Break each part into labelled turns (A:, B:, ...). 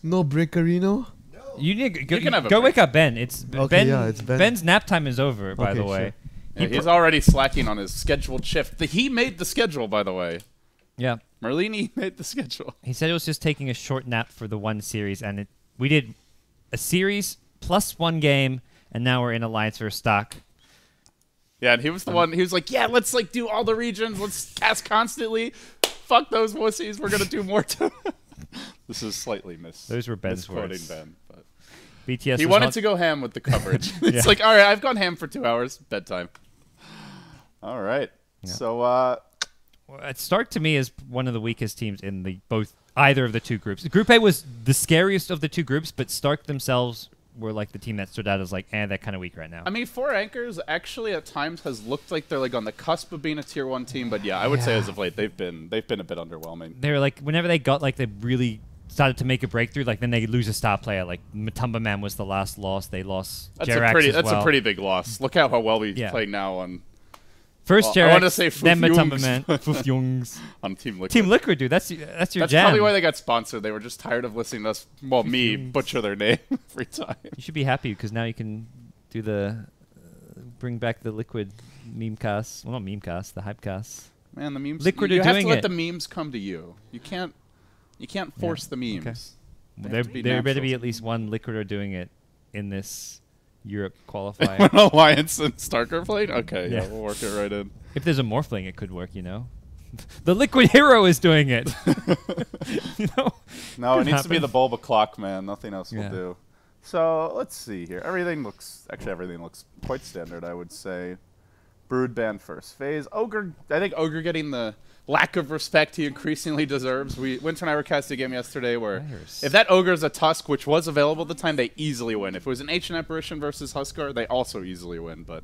A: No Brincarino?
B: You need to
C: You can have a
B: go
C: break.
B: wake up Ben. It's
A: Okay,
B: Ben.
A: yeah, it's Ben.
B: Ben's nap time is over, by
A: Okay,
B: the way.
A: sure.
C: Yeah, he's already slacking on his scheduled shift. He made the schedule, by the way.
B: Yeah.
C: Merlini made the schedule.
B: He said it was just taking a short nap for the one series, and we did a series plus one game, and now we're in Alliance vs. Stock.
C: Yeah, and he was the one. He was like, "Yeah, let's like do all the regions. Let's cast constantly. Fuck those wussies. We're gonna do more." This is slightly
B: Those were Ben's
C: misquoting
B: words.
C: Ben, but
B: BTS.
C: he
B: was
C: wanted
B: not-
C: to go ham with the coverage. It's
B: Yeah.
C: like, all right, I've gone ham for 2 hours. Bedtime. All right.
B: Yeah.
C: So,
B: Well, Stark to me is one of the weakest teams in either of the two groups. Group A was the scariest of the two groups, but Stark themselves were like the team that stood out as like, they're kind of weak right now.
C: I mean, 4 Anchors actually at times has looked like they're like on the cusp of being a tier 1 team, but yeah, I would say as of late they've been a bit underwhelming.
B: They were like, whenever they got like they really started to make a breakthrough, like then they lose a star player. Like Matumba Man was the last loss. They lost Jerax as well.
C: A pretty big loss. Look how well we play now on.
B: First
C: Well, I
B: Jerax,
C: wanna say
B: then Matumba Man,
C: Fufjungs. On Team Liquid.
B: Team Liquid, dude. That's your
C: That's
B: jam.
C: probably why they got sponsored. They were just tired of listening to us, me, butcher their name every time.
B: You should be happy because now you can do the bring back the Liquid meme cast. Well, not meme cast, the hype cast.
C: Man, the memes.
B: Liquid
C: you
B: are
C: have
B: doing
C: to let
B: it.
C: the memes come to you. You can't force the memes.
B: Okay.
C: They
B: Well,
C: have to be
B: there better
C: natural.
B: be at least one Liquider doing it in this Europe qualifier.
C: When Alliance and Stark are playing? Okay, yeah,
B: Yeah.
C: we'll work it right in.
B: If there's a Morphling, it could work, you know? The Liquid Hero is doing it. You know?
C: No, it
B: Could
C: needs to be
B: happen.
C: the Bulba clock, man. Nothing else will
B: Yeah.
C: do. So, let's see here. Everything looks quite standard, I would say. Brood ban first phase. Ogre, I think Ogre getting the lack of respect he increasingly deserves. Winter and I were casting a game yesterday where
B: Nice.
C: if that Ogre's a Tusk, which was available at the time, they easily win. If it was an Ancient Apparition versus Huskar, they also easily win, but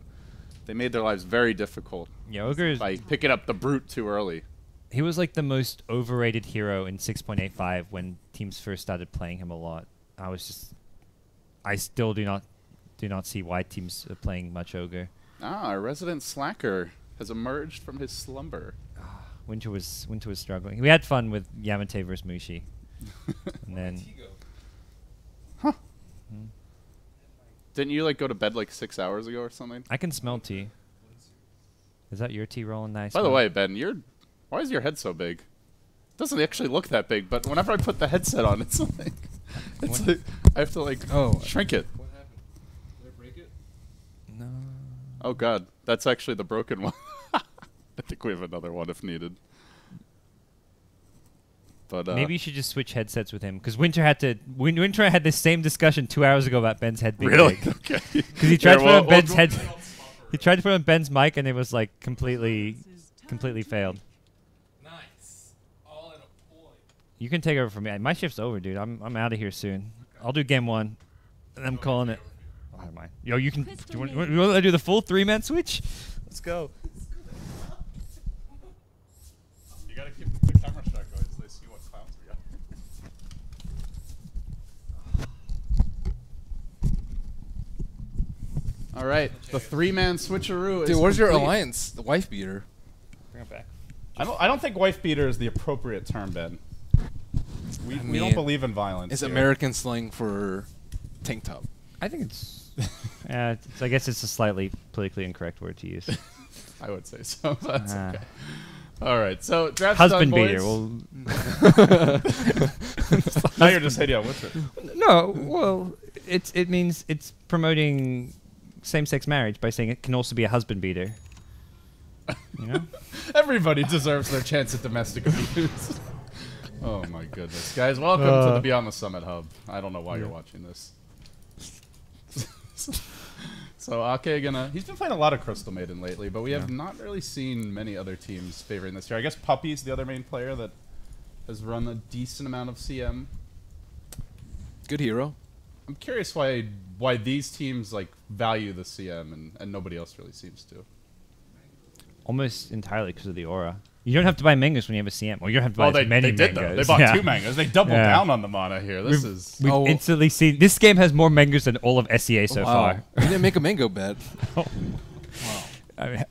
C: they made their lives very difficult
B: Yeah, Ogre is,
C: by picking up the Brute too early.
B: he was like the most overrated hero in 6.85 when teams first started playing him a lot. I still do not see why teams are playing much Ogre.
C: Our resident slacker has emerged from his slumber.
B: Winter was struggling. We had fun with Yamate versus Mushi. And then
C: Didn't you like go to bed like 6 hours ago or something?
B: I can smell tea. Is that your tea rolling nice?
C: By the
B: man?
C: way, Ben, why is your head so big? It doesn't actually look that big, but whenever I put the headset on, it's like I have to like shrink it.
D: What happened? Did I break it?
B: No.
C: Oh god, that's actually the broken one. I think we have another one if needed. But
B: Maybe you should just switch headsets with him because Winter had the same discussion 2 hours ago about Ben's head being
C: really
B: big.
C: okay.
B: Because he tried to put on Ben's head. He tried to put on Ben's mic and it was like completely failed.
D: Nice. All in a point.
B: You can take over from me. My shift's over, dude. I'm out of here soon. I'll do game 1, and I'm calling it. Oh, never mind. Yo, you can. Do you want to do the full 3-man switch? Let's go.
C: You gotta keep the camera shot going so they see what clowns we got. All right, the 3-man switcheroo is
D: Dude, where's your
C: complete.
D: alliance? The wife beater.
B: Bring it back.
C: I don't think wife beater is the appropriate term, Ben. We don't
D: mean,
C: believe in violence.
D: It's
C: here.
D: American slang for tank top.
B: I think it's. I guess it's a slightly politically incorrect word to use.
C: I would say so. But that's
B: Ah.
C: okay. All right, so draft
B: Husband
C: done,
B: beater.
C: boys.
B: Well,
C: Now you're just hitting what's it?
B: no. Well, it means it's promoting same-sex marriage by saying it can also be a husband beater. You know.
C: Everybody deserves their chance at domestic abuse. Oh my goodness, guys! Welcome to the Beyond the Summit Hub. I don't know why you're watching this. So Ake he's been playing a lot of Crystal Maiden lately, but we have not really seen many other teams favoring this year. I guess Puppy's the other main player that has run a decent amount of CM.
D: Good hero.
C: I'm curious why these teams like value the CM and nobody else really seems to.
B: Almost entirely because of the aura. You don't have to buy mangoes when you have a CM. Or you don't have to buy
C: they
B: many
C: did
B: mangoes.
C: though. They bought
B: Yeah.
C: 2 mangoes. They doubled
B: Yeah.
C: down on the mana here. This is
B: We've
D: Oh.
B: instantly seen this game has more mangoes than all of SEA so far.
D: We didn't make a mango bet.
B: Wow. I mean,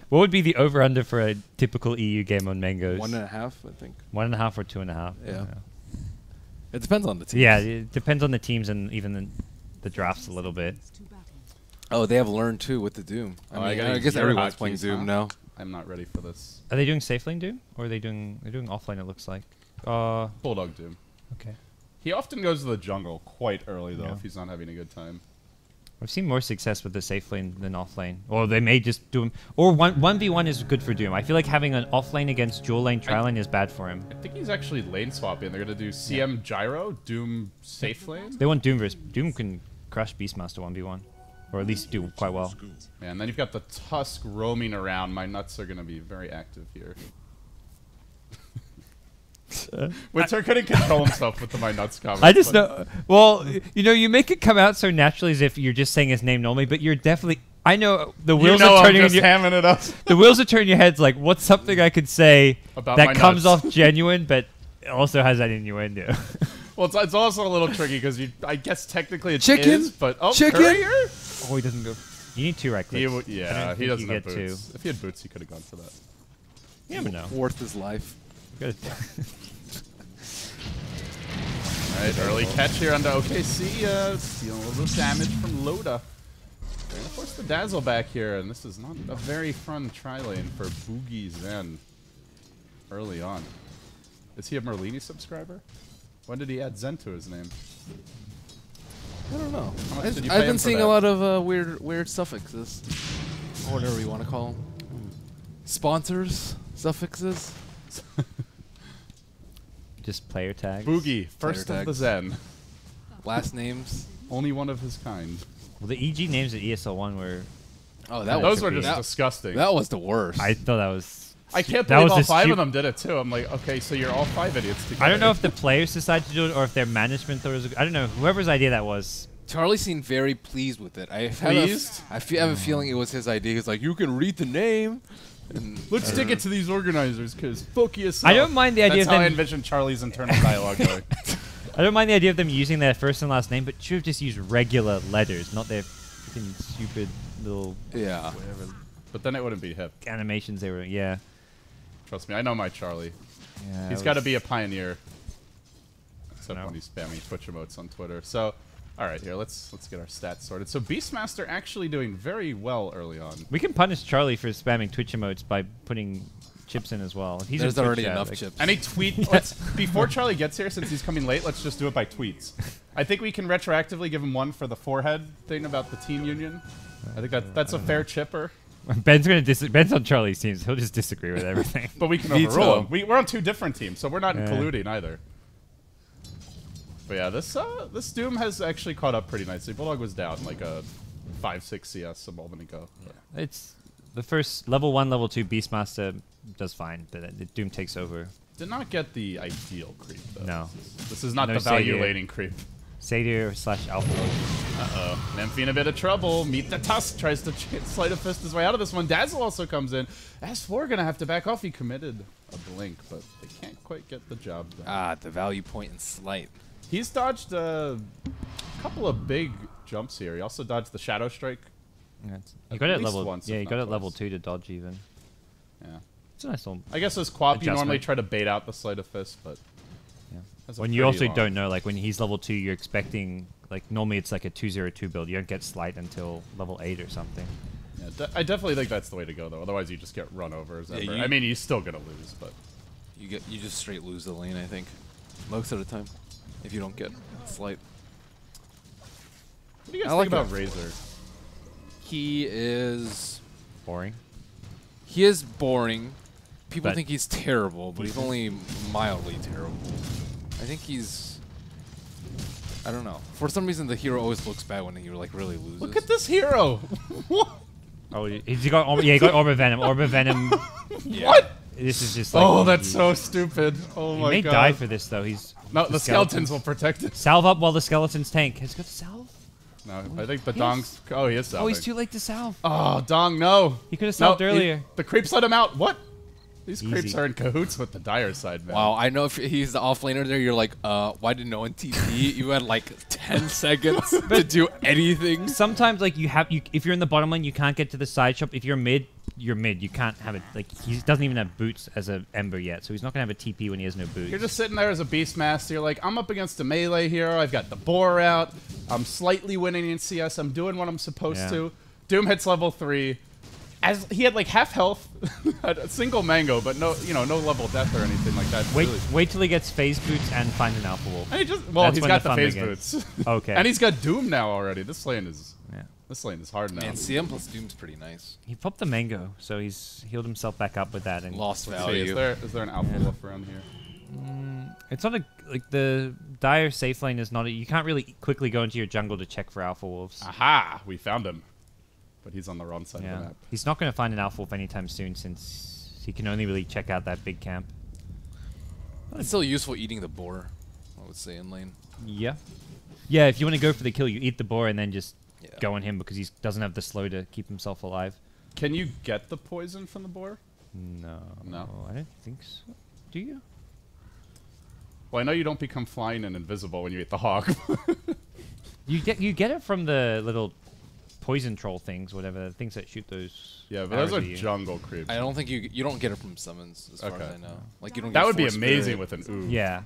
B: what would be the over/under for a typical EU game on mangoes?
D: 1.5, I think.
B: 1.5 or 2.5.
D: Yeah. It depends on the team.
B: Yeah, it depends on the teams and even the drafts a little bit.
D: Oh, they have learned too with the Doom. I guess everyone's playing Doom now.
C: I'm not ready for this.
B: Are they doing safe lane Doom? Or are they doing... They're doing offlane, it looks like.
C: Bulldog Doom.
B: Okay.
C: He often goes to the jungle quite early, though,
B: Yeah.
C: if he's not having a good time.
B: I've seen more success with the safe lane than off lane. Or they may just do him. Or 1v1 is good for Doom. I feel like having an off lane against dual lane, tri lane is bad for him.
C: I think he's actually lane swapping. They're going to do CM Gyro, Doom safe lane.
B: They want Doom versus... Doom can crush Beastmaster 1v1. Or at least do quite well.
C: Yeah, and then you've got the Tusk roaming around. My nuts are going to be very active here. Winter couldn't control himself with the my nuts comment.
B: I just know... Well, you know, you make it come out so naturally as if you're just saying his name normally, but you're definitely... I know the wheels are turning in your...
C: hamming it up.
B: The wheels are turning your heads like, what's something I could say
C: About
B: that
C: my
B: comes
C: nuts.
B: off genuine, but also has that innuendo?
C: Well, it's also a little tricky because I guess technically it's
D: Chicken?
C: is, but
D: Chicken?
C: Courier?
B: Oh, he doesn't go... You need 2 right clicks.
C: Yeah, he
B: think
C: doesn't
B: you
C: have
B: get
C: boots. If he had boots, he could have gone for that.
B: You never know.
D: Worth his life.
B: Good.
C: Alright, early catch here onto OKC, stealing a little damage from Loda. They're gonna force the Dazzle back here, and this is not a very fun tri-lane for Boogie Zen early on. Is he a Merlini subscriber? When did he add Zen to his name?
D: I don't know.
C: How much did you pay
D: I've
C: him
D: been
C: for
D: seeing
C: that?
D: a lot of weird suffixes, or whatever you want to call them. Sponsors, suffixes.
B: Just player tags.
C: Boogie, first of the
D: tags.
C: Zen.
D: Last names.
C: Only one of his kind.
B: Well, the EG names at ESL1 were...
D: Oh, that
C: Those
D: was
C: were just
D: that,
C: disgusting.
D: that was the worst.
B: I thought that was...
C: I can't
B: that
C: believe
B: was
C: all
B: the
C: 5
B: stu-
C: of them did it too. I'm like, okay, so you're all 5 idiots together.
B: I don't know if the players decided to do it or if their management thought it was... I don't know. Whoever's idea that was...
D: Charlie seemed very pleased with it. I
C: Pleased?
D: have a feeling it was his idea. He's like, you can read the name. And
C: Let's stick it to these organizers, because fuck yourself.
B: I don't mind the idea
C: That's
B: of
C: how I
B: them...
C: envision Charlie's internal dialogue going.
B: I don't mind the idea of them using their first and last name, but should have just used regular letters, not their fucking stupid little
D: yeah.
B: whatever
C: But then it wouldn't be hip.
B: animations they were... Yeah.
C: Trust me, I know my Charlie.
B: Yeah,
C: He's
B: that
C: got to
B: was-
C: be a pioneer. Except
B: No.
C: when he's spamming Twitch emotes on Twitter. So, all right, here, let's get our stats sorted. So Beastmaster actually doing very well early on.
B: We can punish Charlie for spamming Twitch emotes by putting chips in as well. He's
D: There's
B: in Twitch
D: already
B: chat,
D: enough
B: like-
D: chips.
C: Any tweet? Let's before Charlie gets here, since he's coming late. Let's just do it by tweets. I think we can retroactively give him one for the forehead thing about the team union. I think that's a fair chipper.
B: Ben's gonna Ben's on Charlie's team, so he'll just disagree with everything.
C: But we can
D: Me
C: overrule
D: too.
C: him. We're on 2 different teams, so we're not
B: Yeah.
C: colluding either. But yeah, this Doom has actually caught up pretty nicely. Bulldog was down like a 5-6 CS a moment ago.
B: It's the first level 1, level 2 Beastmaster does fine, but Doom takes over.
C: Did not get the ideal creep though.
B: No.
C: This is not
B: No
C: the value
B: savior.
C: laning creep.
B: Satyr / Alpha.
C: Uh-oh. Memphi in a bit of trouble. Meet the Tusk tries to sleight of fist his way out of this one. Dazzle also comes in. S4 gonna have to back off. He committed a blink, but they can't quite get the job done.
D: Ah, the value point and slight.
C: He's dodged a couple of big jumps here. He also dodged the Shadow Strike.
B: Yeah,
C: At
B: you got it at
C: least
B: level.
C: once,
B: Yeah,
C: if
B: you got
C: not
B: it level
C: twice.
B: 2 to dodge even.
C: Yeah.
B: It's a nice little.
C: I guess as Quap, you normally
B: Adjustment.
C: try to bait out the sleight of fist, but
B: Yeah.
C: that's a
B: When you
C: pretty
B: also
C: long-
B: don't know, like when he's level 2, you're expecting like normally it's like a 202 build. You don't get slight until level 8 or something.
C: Yeah, I definitely think that's the way to go, though. Otherwise, you just get run over as
D: Yeah,
C: ever.
D: you-
C: I mean, he's still gonna lose, but
D: You just straight lose the lane, I think. Most of the time. If you don't get slight.
C: what do you guys
D: I
C: think
D: like
C: about
D: it.
C: Razor?
D: He is
B: Boring.
D: boring. People
B: But-
D: think he's terrible, but he's only mildly terrible. I think I don't know. For some reason, the hero always looks bad when he like really loses.
C: Look at this hero! What?
B: Oh, he got yeah, he got Orb of Venom. Orb of Venom.
C: What?
B: This is just like.
C: Oh, that's so stupid. Oh
B: He
C: my
B: may
C: god.
B: die for this though. He's
C: No, the skeletons will protect us.
B: salve up while the skeletons tank. Has he got salve?
C: No, I think the
B: Yes.
C: Dong's. Oh, he is salving.
B: Oh, he's too late to salve.
C: Oh, Dong, no.
B: He could have
C: No,
B: salved earlier.
C: the creeps let him out. What? These creeps
B: Easy.
C: are in cahoots with the dire side, man.
D: Wow, I know if he's the offlaner there, you're like, why did no one TP? You had like 10 seconds to do anything.
B: Sometimes like if you're in the bottom lane, you can't get to the side shop. If you're mid, your mid. You can't have it like he doesn't even have boots as an Ember yet, so he's not gonna have a TP when he has no boots.
C: You're just sitting there as a Beastmaster. You're like, I'm up against a melee hero. I've got the boar out. I'm slightly winning in CS. I'm doing what I'm supposed to. Doom hits level 3. As he had like half health, had a single mango, but no, no level death or anything like that.
B: Wait till he gets phase boots and finds an alpha wolf.
C: And he just he's got the phase boots.
B: Okay.
C: And he's got Doom now already. This lane is hard now.
D: And CM plus Doom's pretty nice.
B: He popped the mango, so he's healed himself back up with that and
D: lost
C: See,
D: value.
C: is there an alpha wolf around here?
B: It's not the dire safe lane is not. You can't really quickly go into your jungle to check for alpha wolves.
C: Aha! We found him. But he's on the wrong side of the map.
B: He's not going to find an alpha wolf anytime soon since he can only really check out that big camp.
D: It's still useful eating the boar, I would say, in lane.
B: Yeah. Yeah, if you want to go for the kill, you eat the boar and then just go on him because he doesn't have the slow to keep himself alive.
C: Can you get the poison from the boar?
B: No.
C: No?
B: I don't think so. Do you?
C: Well, I know you don't become flying and invisible when you eat the hog.
B: You get it from the little poison troll things, whatever, the things that shoot those.
C: Yeah, but those are
B: you.
C: jungle creeps.
D: I don't think you don't get it from summons, as far as I know. Like you don't.
C: That
D: get
C: would be
D: Force
C: amazing
D: Spirit.
C: with an ooh.
B: Yeah.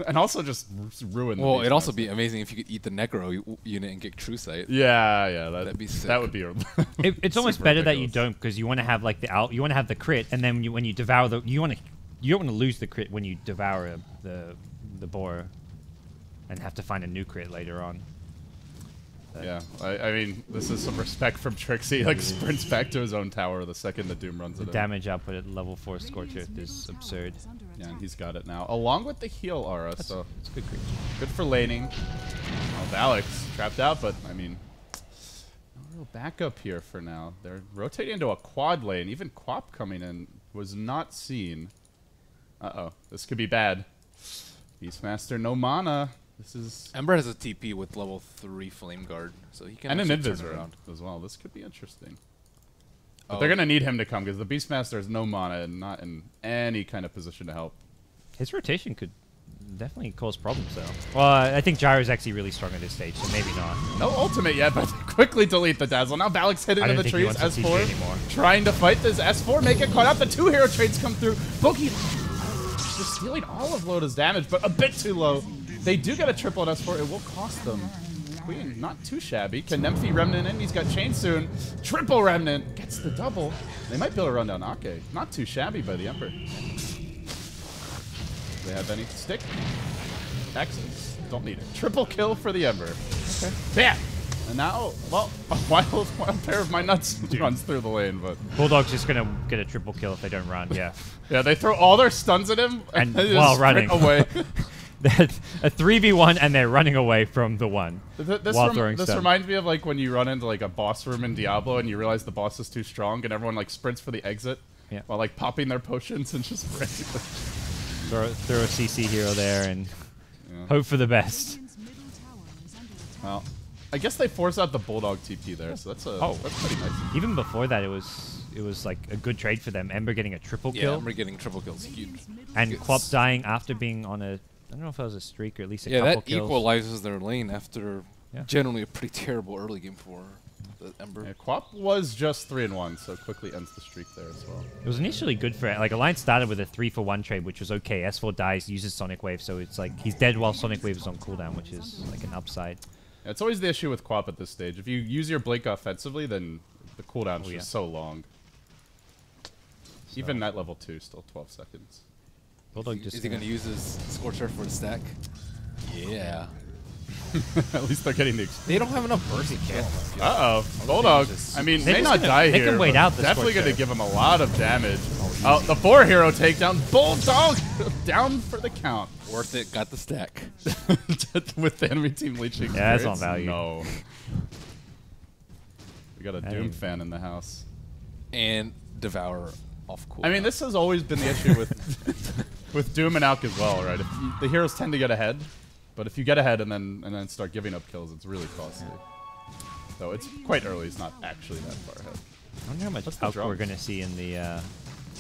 C: And also just ruin the
D: Well,
C: Beastmaster.
D: it'd also be amazing if you could eat the Necro unit and get True Sight.
C: Yeah,
D: That'd be sick.
C: That would be.
B: It's almost better that you
C: ridiculous.
B: don't because you want to have like you want to have the crit, and then when you devour you don't want to lose the crit when you devour the boar, and have to find a new crit later on.
C: Yeah, I mean, this is some respect from Trixie. Like sprints back to his own tower the second the Doom runs
B: The
C: it in.
B: damage output at level 4 Scorcher is absurd.
C: Yeah, and he's got it now, along with the heal aura. So
B: It's good creature.
C: good for laning. Oh, Alex trapped out, but I mean, no real backup here for now. They're rotating into a quad lane. Even Quap coming in was not seen. Uh-oh, this could be bad. Beastmaster, no mana. This is
D: Ember has a TP with level 3 Flame Guard, so he can
C: and an
D: actually turn
C: invis
D: around.
C: as well. This could be interesting. But they're gonna need him to come because the Beastmaster has no mana and not in any kind of position to help.
B: His rotation could definitely cause problems, though. Well, I think Gyro's actually really strong at this stage, so maybe not.
C: No ultimate yet, but they quickly delete the Dazzle. Now Balak's hidden
B: I
C: in
B: don't
C: the
B: think he
C: trees.
B: wants to
C: S4
B: TP anymore.
C: trying to fight this. S4 make it caught out. The 2 hero trades come through. Boogie just stealing all of Loda's damage, but a bit too low. They do get a triple at S4. It will cost them. Queen, not too shabby. Can Nymphy Remnant in? He's got Chain soon. Triple Remnant gets the double. They might be able to run down Ake. Not too shabby by the Emperor. Do they have any stick? Axes. Don't need it. Triple kill for the Ember. Okay. Bam! And now, well, a wild pair of my nuts runs through the lane, but
B: Bulldog's just going to get a triple kill if they don't run, yeah.
C: yeah, they throw all their stuns at him
B: And
C: they just
B: while
C: sprint
B: running.
C: away.
B: That's a 3v1 and they're running away from the one while throwing
C: This
B: stun.
C: reminds me of like when you run into like a boss room in Diablo and you realize the boss is too strong and everyone like sprints for the exit while like popping their potions and just
B: throw a CC hero there and hope for the best.
C: well, I guess they force out the Bulldog TP there, so that's pretty nice.
B: Even before that, it was like a good trade for them. Ember getting a triple
D: Yeah,
B: kill
D: Ember getting triple kills huge.
B: and Quap dying after being on a, I don't know if it was a streak or at least a
D: Yeah,
B: couple
D: that
B: kills.
D: equalizes their lane after generally a pretty terrible early game for the Ember.
C: Yeah, Quap was just 3-1, so quickly ends the streak there as well.
B: It was initially good for it. Like Alliance started with a 3-for-1 trade, which was okay. S4 dies, uses Sonic Wave, so it's like he's dead while Sonic Wave is on cooldown, which is like an upside.
C: Yeah, it's always the issue with Quap at this stage. If you use your Blink offensively, then the cooldown's just so long. Even at level 2, still 12 seconds.
B: Bulldog just
D: Is he going to use his Scorcher for the stack? Yeah.
C: At least they're getting the experience.
D: They don't have enough burst to kill him.
C: Uh-oh. Bulldog. I mean,
B: They're
C: may
B: just
C: not
B: gonna-
C: die
B: they
C: here.
B: can wait
C: but
B: out the
C: definitely going to
B: Scorcher.
C: give him a lot of damage. Oh, the 4-hero takedown. Bulldog down for the count.
D: Worth it. Got the stack.
C: With the enemy team leeching.
B: Yeah, that's
C: spirits?
B: on value.
C: No. We got a Doom
B: mean-
C: fan in the house.
D: And Devour off cooldown.
C: I mean, this has always been the issue with with Doom and Alk as well, right? The heroes tend to get ahead, but if you get ahead and then start giving up kills, it's really costly. So it's quite early. It's not actually that far ahead.
B: I wonder how much
C: What's the
B: Alk
C: drum?
B: we're going to see in the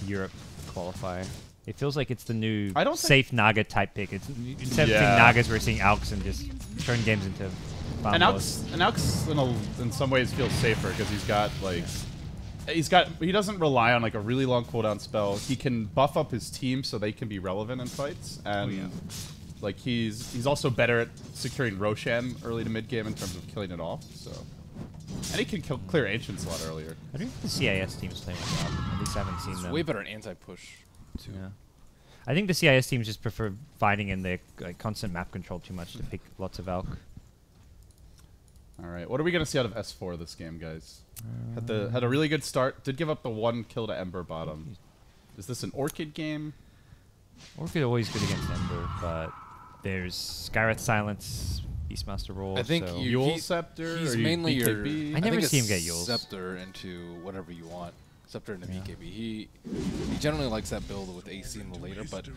B: Europe qualifier. It feels like it's the new
C: I don't
B: safe Naga type pick. It's instead of
C: Yeah.
B: seeing Nagas, we're seeing Alks and just turn games into farm
C: And
B: wars.
C: Alk's in some ways feels safer because he's got like he doesn't rely on like a really long cooldown spell. He can buff up his team so they can be relevant in fights, and like he's also better at securing Roshan early to mid game in terms of killing it off. So, and he can clear Ancients a lot earlier.
B: I don't think the CIS team's playing like that. At least I haven't seen
D: It's
B: them.
D: way better anti-push, too.
B: Yeah. I think the CIS teams just prefer fighting in their constant map control too much to pick lots of Valk.
C: All right, what are we gonna see out of S4 this game, guys? Had a really good start. Did give up the 1 kill to Ember bottom. Is this an Orchid game?
B: Orchid always good against Ember, but there's Skyrath Silence, Beastmaster roll.
D: I think
B: so
C: Yule Scepter.
D: He's
C: or you
D: mainly your.
C: BKB?
B: I never
D: think
B: see him
D: it's
B: get Yules.
D: Scepter into whatever you want. Scepter into BKB. He generally likes that build with AC in the later, but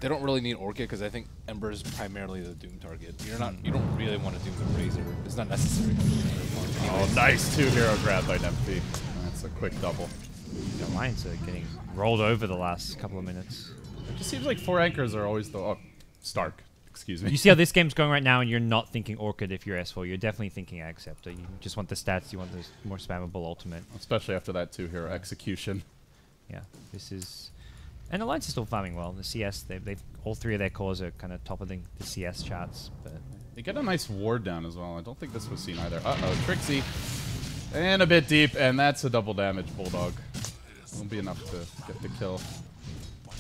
D: they don't really need Orchid because I think Ember is primarily the Doom target. You don't really want to Doom the Razor. It's not necessary.
C: Oh, nice 2-hero grab by Nemphy. That's a quick double.
B: the Lions are getting rolled over the last couple of minutes.
C: It just seems like 4 anchors are always the Stark. Excuse me.
B: You see how this game's going right now, and you're not thinking Orchid if you're S4. You're definitely thinking Acceptor. You just want the stats. You want the more spammable ultimate.
C: Especially after that 2-hero execution.
B: Yeah, this is... And Alliance is still farming well. The CS, they've all 3 of their cores are kind of top of the CS charts. But
C: They get a nice ward down as well. I don't think this was seen either. Uh-oh, Trixie. And a bit deep, and that's a double damage Bulldog. Won't be enough to get the kill.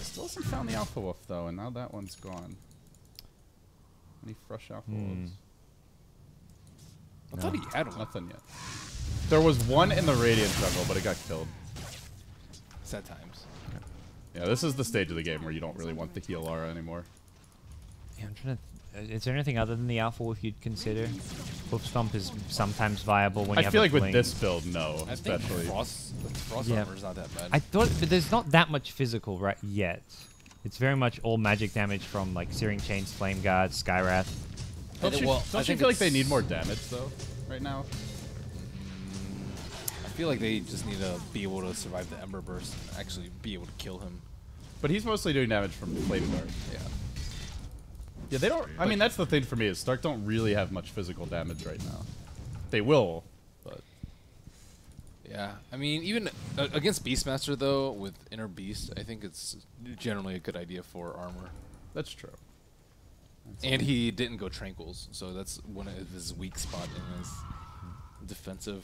C: Still hasn't found the Alpha Wolf, though, and now that one's gone. Any fresh Alpha Wolves?
D: I thought he had one.
C: Nothing yet. There was one in the Radiant jungle, but it got killed.
D: Sad times.
C: Yeah, this is the stage of the game where you don't really want the heal aura anymore.
B: yeah, I'm trying to... Is there anything other than the Alpha Wolf you'd consider? Hoof Stomp is sometimes viable when you
C: I
B: have
C: feel
B: a
C: like with
B: fling.
C: this build, no.
D: I think
C: Especially.
D: Frost
B: Yeah.
D: armor is not that bad.
B: I thought, but there's not that much physical right yet. It's very much all magic damage from like Searing Chains, Flame Guard, Skyrath.
C: Don't you,
D: well,
C: don't
D: I
C: you
D: think
C: feel like they
D: it's-
C: need more damage, though, right now?
D: I feel like they just need to be able to survive the Ember Burst and actually be able to kill him.
C: But he's mostly doing damage from Flame Guard.
D: Yeah.
C: Yeah, they don't... I mean, that's the thing for me, is Stark don't really have much physical damage right now. They will, but...
D: Yeah, I mean, even against Beastmaster, though, with Inner Beast, I think it's generally a good idea for armor.
C: That's true.
D: And he didn't go Tranquils, so that's one of his weak spot in his defensive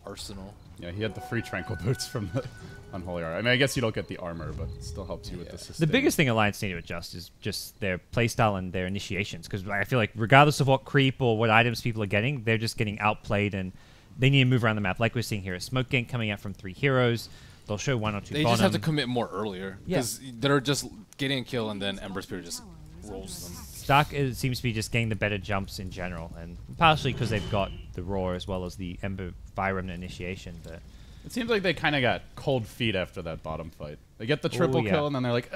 D: arsenal.
C: Yeah, he had the free Tranquil Boots from the Unholy Art. I mean, I guess you don't get the armor, but it still helps you with the
B: The
C: sustain.
B: biggest thing Alliance need to adjust is just their playstyle and their initiations. Because I feel like regardless of what creep or what items people are getting, they're just getting outplayed and they need to move around the map. Like we're seeing here, a smoke gank coming out from 3 heroes. They'll show 1 or 2
D: They
B: bottom.
D: just have to commit more earlier,
B: Yeah.
D: because they're just getting a kill and then Ember Spirit just rolls them.
B: Stark seems to be just getting the better jumps in general, and partially because they've got the Roar as well as the Ember Fire Remnant initiation. But
C: It seems like they kind of got cold feet after that bottom fight. They get the triple
B: yeah.
C: kill, and then they're like,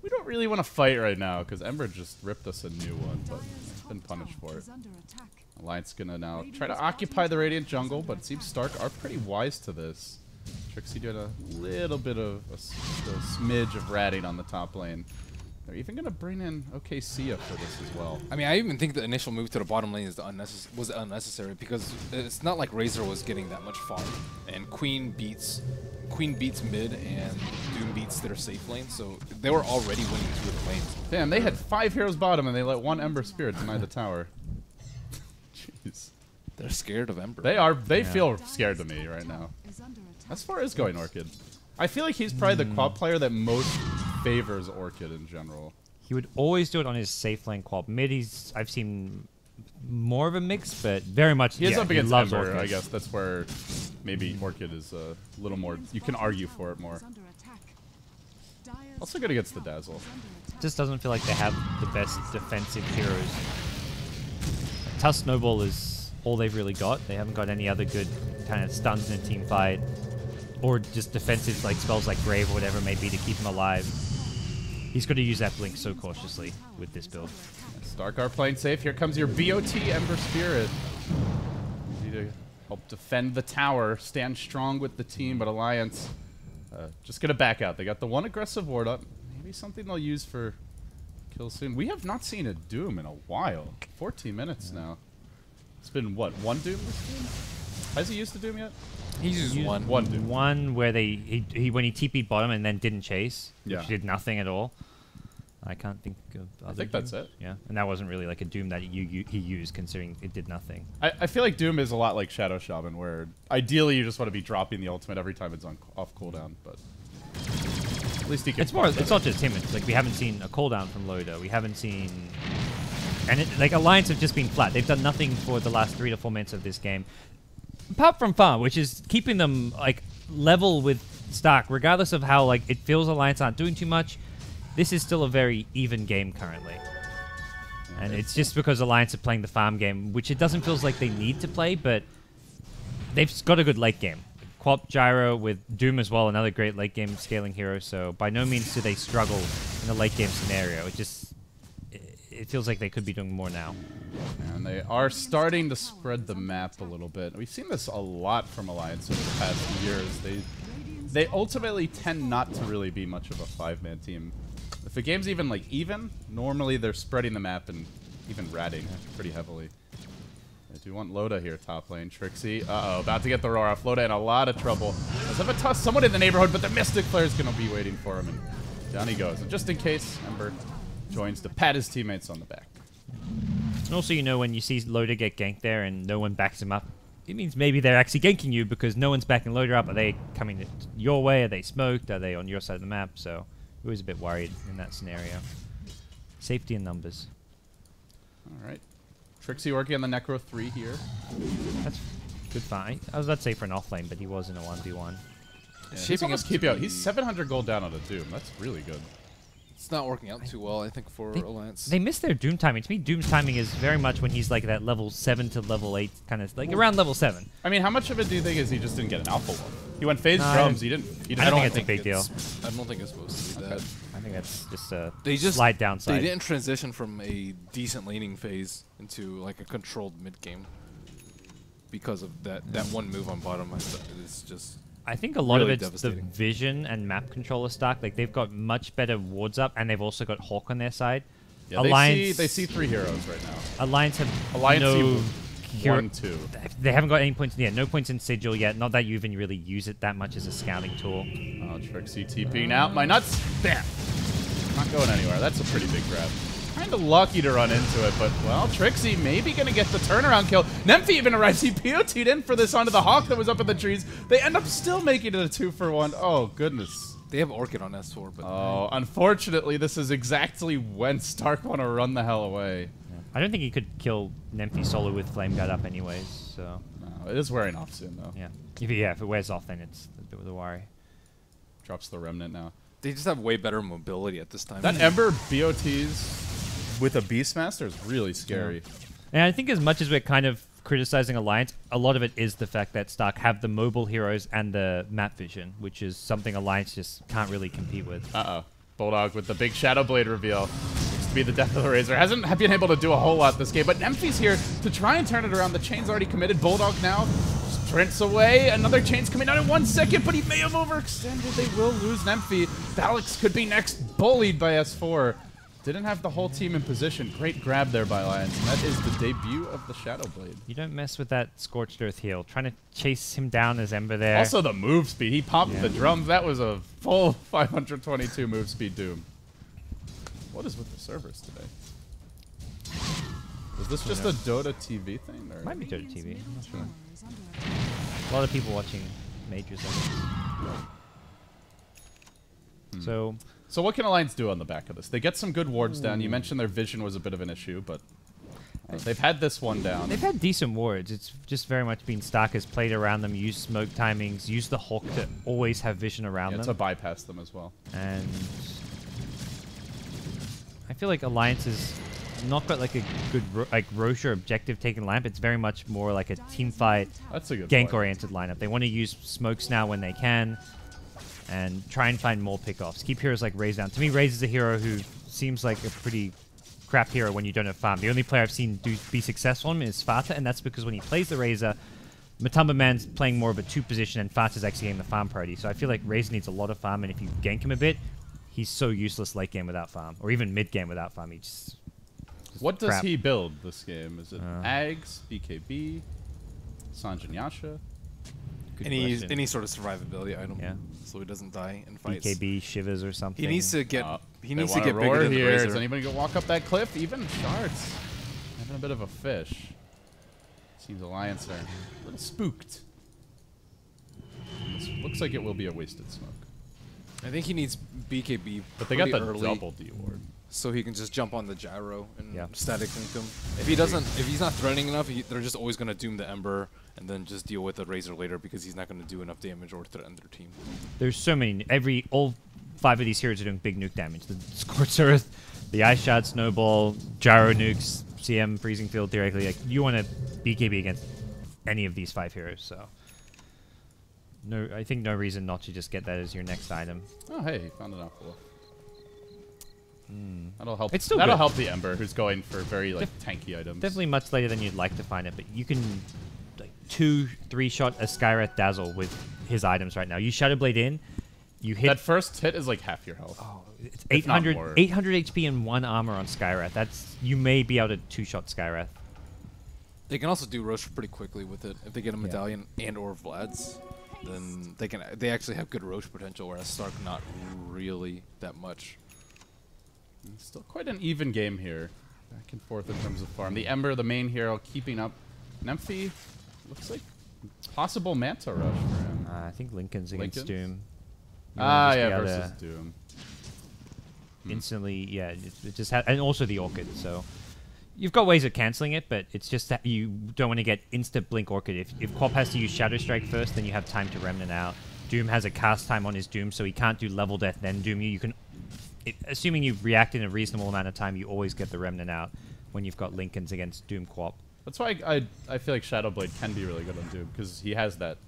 C: we don't really want to fight right now, because Ember just ripped us a new one, but it's been punished for it. Alliance gonna now try to occupy the Radiant jungle, but it seems Stark are pretty wise to this. Trixie did a little bit of a smidge of ratting on the top lane. They're even gonna bring in OKC for this as well.
D: I mean, I even think the initial move to the bottom lane is was unnecessary, because it's not like Razor was getting that much farm, and Queen beats mid and Doom beats their safe lane, so they were already winning 2 of the lanes.
C: Damn, they had 5 heroes bottom, and they let 1 Ember Spirit deny the tower. Jeez.
D: They're scared of Ember.
C: They feel scared to me right now. As far as going Orchid, I feel like he's probably the quad player that most favors Orchid in general.
B: he would always do it on his safe lane quad. Mid, I've seen more of a mix, but very much
C: He is up against
B: loves
C: Ember,
B: Orchid.
C: I guess that's where maybe Orchid is a little more, you can argue for it more. Also good against the Dazzle.
B: Just doesn't feel like they have the best defensive heroes. Tusk Snowball is all they've really got. They haven't got any other good kind of stuns in a team fight, or just defensive like spells like Grave or whatever it may be to keep him alive. He's got to use that blink so cautiously with this build.
C: Stark are playing safe. Here comes your BOT Ember Spirit. Easy to help defend the tower, stand strong with the team, but Alliance just gonna back out. They got the 1 aggressive ward up. Maybe something they'll use for kills soon. We have not seen a Doom in a while. 14 minutes now. It's been what, 1 Doom this game? Has he used the Doom yet?
D: He's used one.
C: One dude.
B: One where he when he TP'd bottom and then didn't chase,
C: Yeah.
B: which did nothing at all. I can't think of other
C: I think that's
B: Dooms.
C: it.
B: Yeah, and that wasn't really like a Doom that he used, considering it did nothing.
C: I feel like Doom is a lot like Shadow Shaman, where ideally you just want to be dropping the ultimate every time it's on off cooldown, but at least he can.
B: It's more. It's not just him. It's like we haven't seen a cooldown from Loda. We haven't seen, and like Alliance have just been flat. They've done nothing for the last 3 to 4 minutes of this game, apart from farm, which is keeping them like level with Stark, regardless of how like it feels Alliance aren't doing too much. This is still a very even game currently. And it's just because Alliance are playing the farm game, which it doesn't feel like they need to play, but they've got a good late game. Quap Gyro with Doom as well, another great late game scaling hero, so by no means do they struggle in a late game scenario. It feels like they could be doing more now.
C: And they are starting to spread the map a little bit. We've seen this a lot from Alliance over the past years. They ultimately tend not to really be much of a 5-man team. If the game's even like even, normally they're spreading the map and even ratting pretty heavily. I do want Loda here top lane. Trixie, about to get the roar off. Loda in a lot of trouble. Does have a toss someone in the neighborhood, but the Mystic Flare's gonna be waiting for him, and down he goes. And just in case, Ember joins to pat his teammates on the back.
B: And also, you know, when you see Loda get ganked there and no one backs him up, it means maybe they're actually ganking you because no one's backing Loda up. Are they coming your way? Are they smoked? Are they on your side of the map? So I was a bit worried in that scenario. Safety in numbers.
C: All right. Trixie working on the Necro 3 here.
B: That's good fight. I was about to say for an offlane, but he was in a 1v1.
C: Yeah, he's almost keep out. He's 700 gold down on a Doom. That's really good.
D: It's not working out too well, I think, for Alliance.
B: They missed their Doom timing. To me, Doom's timing is very much when he's like that level 7 to level 8, kind of like around level 7.
C: I mean, how much of it do you think is he just didn't get an alpha one? He went phase drums. He didn't.
B: I don't think it's a big deal.
D: I don't think it's supposed to be that.
B: I think that's just a
D: They just
B: slight downside.
D: They didn't transition from a decent laning phase into like a controlled mid game because of that one move on bottom. It's just.
B: I think a lot
D: really
B: of it's the vision and map controller stack. Like they've got much better wards up, and they've also got Hawk on their side.
C: Yeah,
B: Alliance,
C: they see 3 heroes right now.
B: Alliance have
C: Alliance
B: no
C: see 1, 2.
B: They haven't got any points. Yeah, no points in Sigil yet. Not that you even really use it that much as a scouting tool.
C: Oh, Trixie TPing out. My nuts. Bam. Not going anywhere. That's a pretty big grab. Kind of lucky to run into it, but, well, Trixie maybe going to get the turnaround kill. Nemphy even arrives. He POT'd in for this onto the Hawk that was up in the trees. They end up still making it a 2-for-1. Oh, goodness.
D: They have Orchid on S4, but...
C: Oh, unfortunately, this is exactly when Stark want to run the hell away.
B: Yeah. I don't think he could kill Nemphy solo with Flame Guard up anyways, so...
C: No, it is wearing off soon, though.
B: Yeah. If it wears off, then it's a bit of a worry.
C: Drops the Remnant now.
D: They just have way better mobility at this time.
C: That Ember BOTs with a Beastmaster is really scary.
B: Yeah. And I think as much as we're kind of criticizing Alliance, a lot of it is the fact that Stark have the mobile heroes and the map vision, which is something Alliance just can't really compete with.
C: Uh-oh. Bulldog with the big Shadow Blade reveal. Looks to be the death of the Razor. Hasn't been able to do a whole lot this game, but Nemphy's here to try and turn it around. The chain's already committed. Bulldog now sprints away. Another chain's coming out in 1 second, but he may have overextended. They will lose Nemphy. Valix could be next bullied by S4. Didn't have the whole team in position. Great grab there by Alliance, and that is the debut of the Shadow Blade.
B: You don't mess with that Scorched Earth heal. Trying to chase him down as Ember there.
C: Also the move speed. He popped the drums. That was a full 522 move speed Doom. What is with the servers today? Is this just a Dota TV thing? Or?
B: Might be Dota TV. I'm not sure. A lot of people watching majors, I guess.
C: So what can Alliance do on the back of this? They get some good wards down. You mentioned their vision was a bit of an issue, but they've had this one down.
B: They've had decent wards. It's just very much been Stark has played around them, used smoke timings, used the Hawk to always have vision around them.
C: To bypass them as well.
B: And I feel like Alliance has not got like a good Roche or objective taken lineup. It's very much more like a team fight,
C: That's a good
B: gank-oriented lineup. They want to use smokes now when they can, and try and find more pickoffs. Keep heroes like Raze down. To me, Raze is a hero who seems like a pretty crap hero when you don't have farm. The only player I've seen be successful on him is Fata, and that's because when he plays the Razor, Matumba Man's playing more of a 2 position, and Fata's actually getting the farm priority. So I feel like Razor needs a lot of farm, and if you gank him a bit, he's so useless late game without farm, or even mid game without farm. He just
C: what does
B: crap.
C: he build this game? Is it Ags, BKB, Sanjin Yasha?
B: Good
D: any
B: question.
D: sort of survivability item.
B: Yeah.
D: So he doesn't die in fights.
B: BKB shivers or something.
D: He needs to get. He needs to
C: wanna
D: get
C: roar
D: bigger than the
C: here.
D: Razor.
C: Is anybody gonna walk up that cliff? Even Shards having a bit of a fish. Seems Alliance are a little spooked. This looks like it will be a wasted smoke.
D: I think he needs BKB.
C: But they got the
D: early,
C: double D ward.
D: so he can just jump on the gyro and
B: Yeah.
D: static link him. If he doesn't, if he's not threatening enough, they're just always gonna doom the Ember and then just deal with the Razor later because he's not gonna do enough damage or threaten their team.
B: There's so many. All 5 of these heroes are doing big nuke damage. The Scorched Earth, the Ice Shard, Snowball, Gyro nukes, CM, Freezing Field, theoretically. Like, you want to BKB against any of these 5 heroes, so... No, I think no reason not to just get that as your next item.
C: Oh, hey, he found an apple. That'll help.
B: It's still
C: that'll
B: good.
C: help the Ember, who's going for very like tanky items.
B: Definitely much later than you'd like to find it, but you can like 2-3 shot a Skywrath Dazzle with his items right now. You Shadow Blade in, you hit...
C: That first hit is like half your health.
B: Oh, it's
C: If not
B: 800
C: more.
B: 800 HP and 1 armor on Skywrath. That's... You may be able to 2-shot Skywrath.
D: They can also do Roche pretty quickly with it. If they get a Medallion and or Vlad's, then they actually have good Roche potential, whereas Stark not really that much.
C: Still quite an even game here. Back and forth in terms of farm. The Ember, the main hero, keeping up. Nymphy looks like possible Manta Rush for him.
B: I think Lincoln's against
C: Lincoln's?
B: Doom. You
C: Ah,
B: wanna just
C: yeah,
B: be able
C: versus
B: to
C: Doom.
B: instantly, yeah, it just and also the Orchid, so... You've got ways of cancelling it, but it's just that you don't want to get instant Blink Orchid. If Quap has to use Shadow Strike first, then you have time to Remnant out. Doom has a cast time on his Doom, so he can't do Level Death, then Doom you. You can... assuming you react in a reasonable amount of time, you always get the Remnant out when you've got Lincolns against Doom Quap.
C: That's why I feel like Shadow Blade can be really good on Doom, because he has that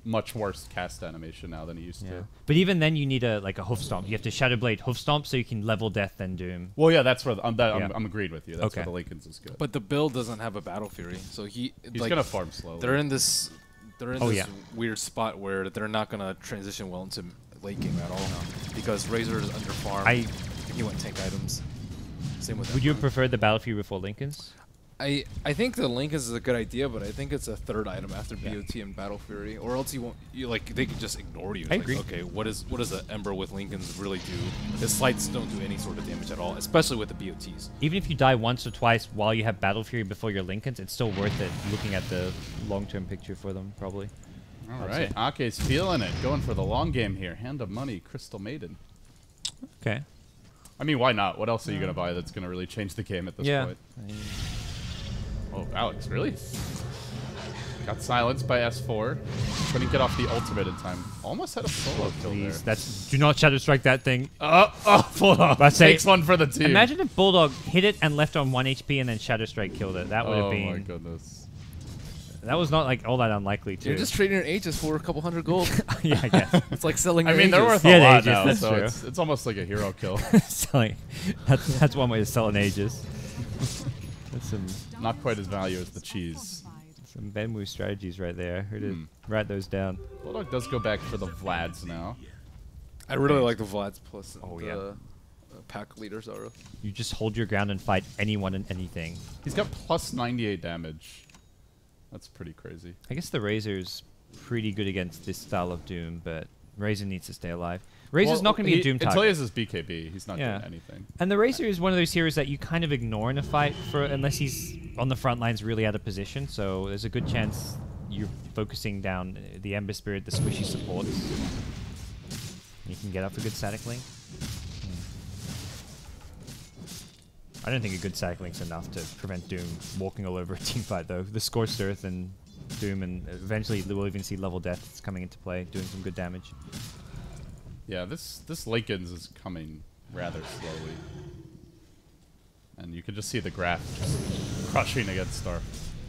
C: much worse cast animation now than he used to.
B: But even then, you need a Hoof Stomp. You have to Shadow Blade Hoof Stomp so you can Level Death, then Doom.
C: Well, yeah, that's where
B: Yeah.
C: I'm agreed with you. That's
B: Okay.
C: where the Lincolns is good.
D: But the build doesn't have a Battle Fury, so he's like,
C: gonna farm slowly.
D: They're in this
B: Oh, yeah.
D: weird spot where they're not gonna transition well into late game at all because Razor is under farm. He went tank items. Same with.
B: Would you
D: Emperor.
B: have preferred the Battle Fury before Lincolns?
D: I think the Lincolns is a good idea, but I think it's a third item after BOT and Battle Fury, or else they could just ignore you. It's
B: I
D: like,
B: agree.
D: Okay, what does the Ember with Lincolns really do? His slights don't do any sort of damage at all, especially with the BOTs.
B: Even if you die once or twice while you have Battle Fury before your Lincolns, it's still worth it looking at the long-term picture for them, probably.
C: All right, Ake's feeling it, going for the long game here. Hand of money, Crystal Maiden.
B: Okay.
C: I mean, why not? What else are you gonna buy that's gonna really change the game at this point? Oh, Alex, really? Got silenced by S4. Couldn't get off the ultimate in time. Almost had a solo kill there.
B: Please, do not Shadow Strike that thing.
C: Hold on.
B: But say-
C: Takes one for the team.
B: Imagine if Bulldog hit it and left on 1 HP and then Shadow Strike killed it. That would have
C: Oh
B: been...
C: my goodness.
B: That was not like all that unlikely too.
D: You're just trading your Aegis for a couple $100 gold.
B: Yeah, I guess.
D: It's like selling.
C: I
D: Your
C: mean, they're
D: Aegis.
C: worth a
B: Yeah, the
C: lot
B: Aegis,
C: now,
B: that's
C: so
B: true.
C: it's almost like a hero kill.
B: Selling. That's one way to sell an Aegis. That's some
C: Not quite as value as the cheese.
B: Benmu strategies right there. Who did write those down?
C: Bulldog does go back for the Vlads now.
D: I really like the Vlad's plus.
B: Oh,
D: the,
B: yeah.
D: Pack leader Zara.
B: You just hold your ground and fight anyone and anything.
C: He's got plus 98 damage. That's pretty crazy.
B: I guess the Razor's pretty good against this style of Doom, but Razor needs to stay alive. Razor's not going to be a Doom target.
C: Until he has his BKB, he's not
B: Yeah.
C: doing anything.
B: And the Razor is one of those heroes that you kind of ignore in a fight for unless he's on the front lines really out of position. So there's a good chance you're focusing down the Ember Spirit, the squishy supports. You can get up a good static link. I don't think a good static link's enough to prevent Doom walking all over a team fight though. The Scorched Earth and Doom, and eventually we'll even see Level Death coming into play, doing some good damage.
C: Yeah, this Lincoln's is coming rather slowly. And you can just see the graph just crushing against Star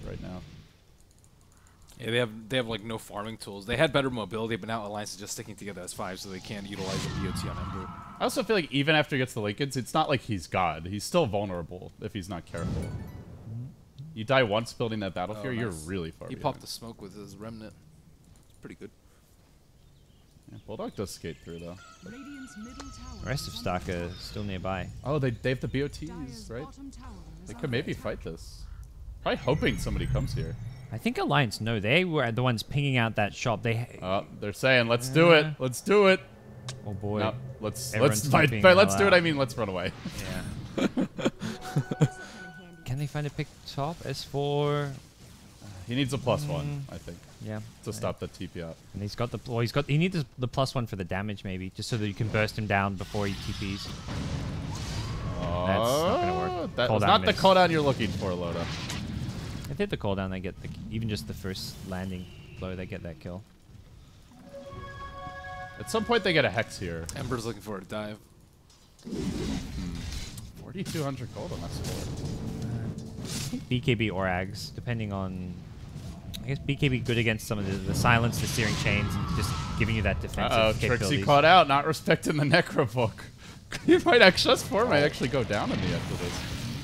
C: right now.
D: Yeah, they have like no farming tools. They had better mobility, but now Alliance is just sticking together as 5, so they can't utilize the BOT on Ember.
C: I also feel like even after he gets the Lincolns, it's not like he's God. He's still vulnerable if he's not careful. You die once building that Battle Fury, you're
D: nice.
C: really far
D: He
C: behind.
D: popped the smoke with his Remnant. It's pretty good.
C: Yeah, Bulldog does skate through, though.
B: The rest of Stark are still nearby.
C: Oh, they have the BOTs, right? They could maybe fight this. Probably hoping somebody comes here.
B: I think Alliance, no, they were the ones pinging out that shop.
C: They're saying, let's do it. Let's do it.
B: Oh boy.
C: No, let's
B: Everyone's
C: by
B: typing
C: let's do it.
B: out.
C: I mean, let's run away.
B: Yeah. Can they find a pick top? S4.
C: He needs a +1, I think,
B: Yeah.
C: to stop the TP out.
B: And he's got the. Well, he needs the +1 for the damage, maybe, just so that you can burst him down before he TPs. That's not gonna work.
C: That
B: Cooldown
C: was not the
B: miss.
C: cooldown you're looking for, Loda.
B: If they hit the cooldown, they get even just the first landing blow, they get that kill.
C: At some point, they get a Hex here.
D: Ember's looking for a dive.
C: 4,200 gold on that score.
B: I think BKB or Ags, depending on. I guess BKB good against some of the silence, the searing chains, and just giving you that defensive
C: Trixie
B: capabilities.
C: caught out, not respecting the Necro book. He might actually, S4 might actually go down in the end of this.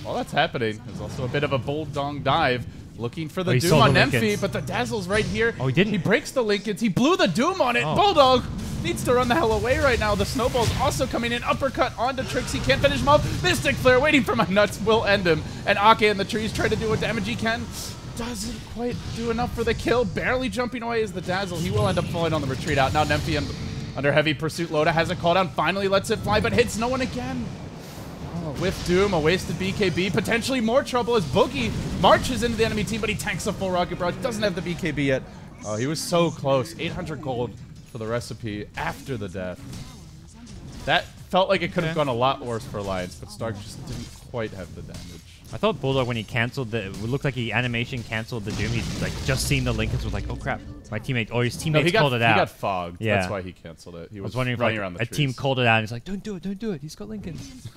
C: While that's happening, there's also a bit of a bulldog dive. Looking for the
B: he
C: Doom
B: saw
C: on
B: the
C: Emphy,
B: Lincolns.
C: but the Dazzle's right here.
B: Oh, he didn't.
C: He breaks the Lincolns. He blew the Doom on it.
B: Oh.
C: Bulldog needs to run the hell away right now. The Snowball's also coming in. Uppercut onto Trixie. Can't finish him off. Mystic Flare waiting for my nuts will end him. And Ake in the trees trying to do what damage he can. Doesn't quite do enough for the kill. Barely jumping away is the Dazzle. He will end up falling on the retreat out. Now Nemphy under heavy pursuit. Loda has a call down. Finally lets it fly, but hits no one again. Oh, whiff Doom, a wasted BKB, potentially more trouble as Boogie marches into the enemy team, but he tanks a full rocket barrage. Doesn't have the BKB yet. Oh, he was so close. 800 gold for the recipe after the death. That felt like it could have gone a lot worse for Alliance, but Stark just didn't quite have the damage.
B: I thought Bulldog, when he cancelled it looked like he animation cancelled the Doom. He's like just seeing the Lincolns was like, oh crap, my teammate or his teammates called it out.
C: He got fogged.
B: Yeah.
C: That's why he canceled it. He
B: I was wondering if
C: running
B: like,
C: around the
B: a
C: trees.
B: team called it out and he's like, don't do it. He's got Lincolns.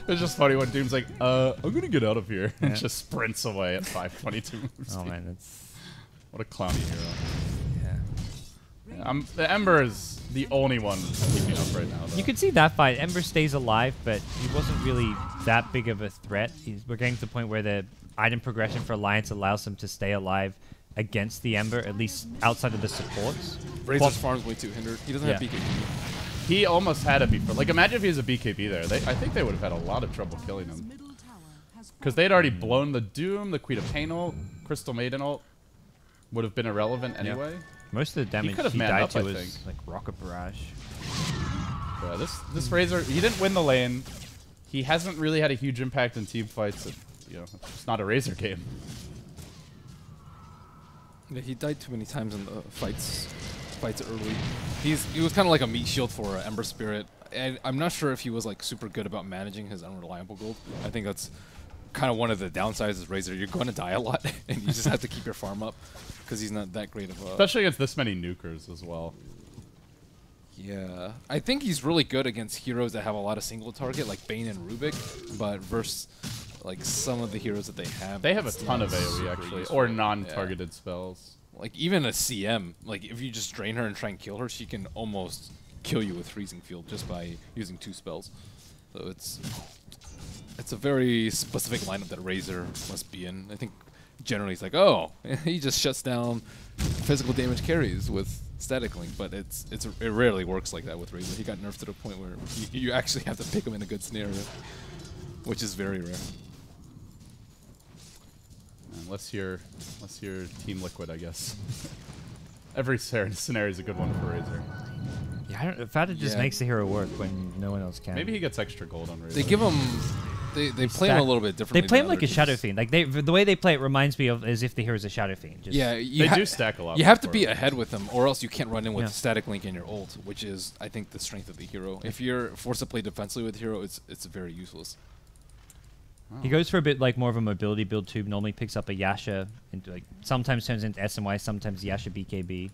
C: It's just funny when Doom's like, I'm gonna get out of here, and
B: Yeah.
C: just sprints away at 522 moves.
B: Oh man, that's
C: What a clowny hero.
B: yeah.
C: The Ember is the only one keeping up right now, though.
B: You could see that fight. Ember stays alive, but he wasn't really that big of a threat. We're getting to the point where the item progression for Alliance allows him to stay alive against the Ember, at least outside of the supports.
D: Razor's farm's way too hindered. He doesn't have
B: Yeah.
D: BKB.
C: He almost had it before. Like, imagine if he was a BKB there. I think they would have had a lot of trouble killing him. Because they'd already blown the Doom, the Queen of Pain ult, Crystal Maiden ult. Would have been irrelevant anyway.
B: Most of the damage
C: could have
B: he
C: manned
B: died
C: up,
B: to
C: I
B: was
C: think.
B: like Rocket Barrage.
C: Yeah, this Razor, he didn't win the lane. He hasn't really had a huge impact in team fights. It's just not a Razor game.
D: Yeah, he died too many times in the fights early. He was kind of like a meat shield for Ember Spirit. And I'm not sure if he was like super good about managing his unreliable gold. I think that's kind of one of the downsides of Razor. You're going to die a lot, and you just have to keep your farm up because he's not that great of a.
C: Especially against this many nukers as well.
D: Yeah, I think he's really good against heroes that have a lot of single target, like Bane and Rubik. But versus like some of the heroes that they have
C: a ton of AoE
D: super
C: actually,
D: useful.
C: or non-targeted spells.
D: Like even a CM, like if you just drain her and try and kill her, she can almost kill you with Freezing Field just by using 2 spells. So it's a very specific lineup that Razor must be in. I think generally it's like, oh, he just shuts down physical damage carries with Static Link, but it rarely works like that with Razor. He got nerfed to the point where you actually have to pick him in a good scenario, which is very rare.
C: Unless you're Team Liquid, I guess. Every scenario is a good one for Razor.
B: Yeah, I don't, Fata just
D: Yeah.
B: makes the hero work when no one else can.
C: Maybe he gets extra gold on Razor.
D: They give him, they play him a little bit differently.
B: They play him
D: than
B: like a
D: other
B: Shadow
D: teams.
B: Fiend. Like the way they play it reminds me of as if the hero's a Shadow Fiend. Just
D: Yeah,
C: They do stack a lot.
D: You have to
C: for
D: be
C: him.
D: ahead with them, or else you can't run in with
B: Yeah.
D: Static Link in your ult, which is, I think, the strength of the hero. If you're forced to play defensively with the hero, it's very useless.
B: He goes for a bit like more of a mobility build too. Normally picks up a Yasha into like sometimes turns into SMY, sometimes Yasha BKB.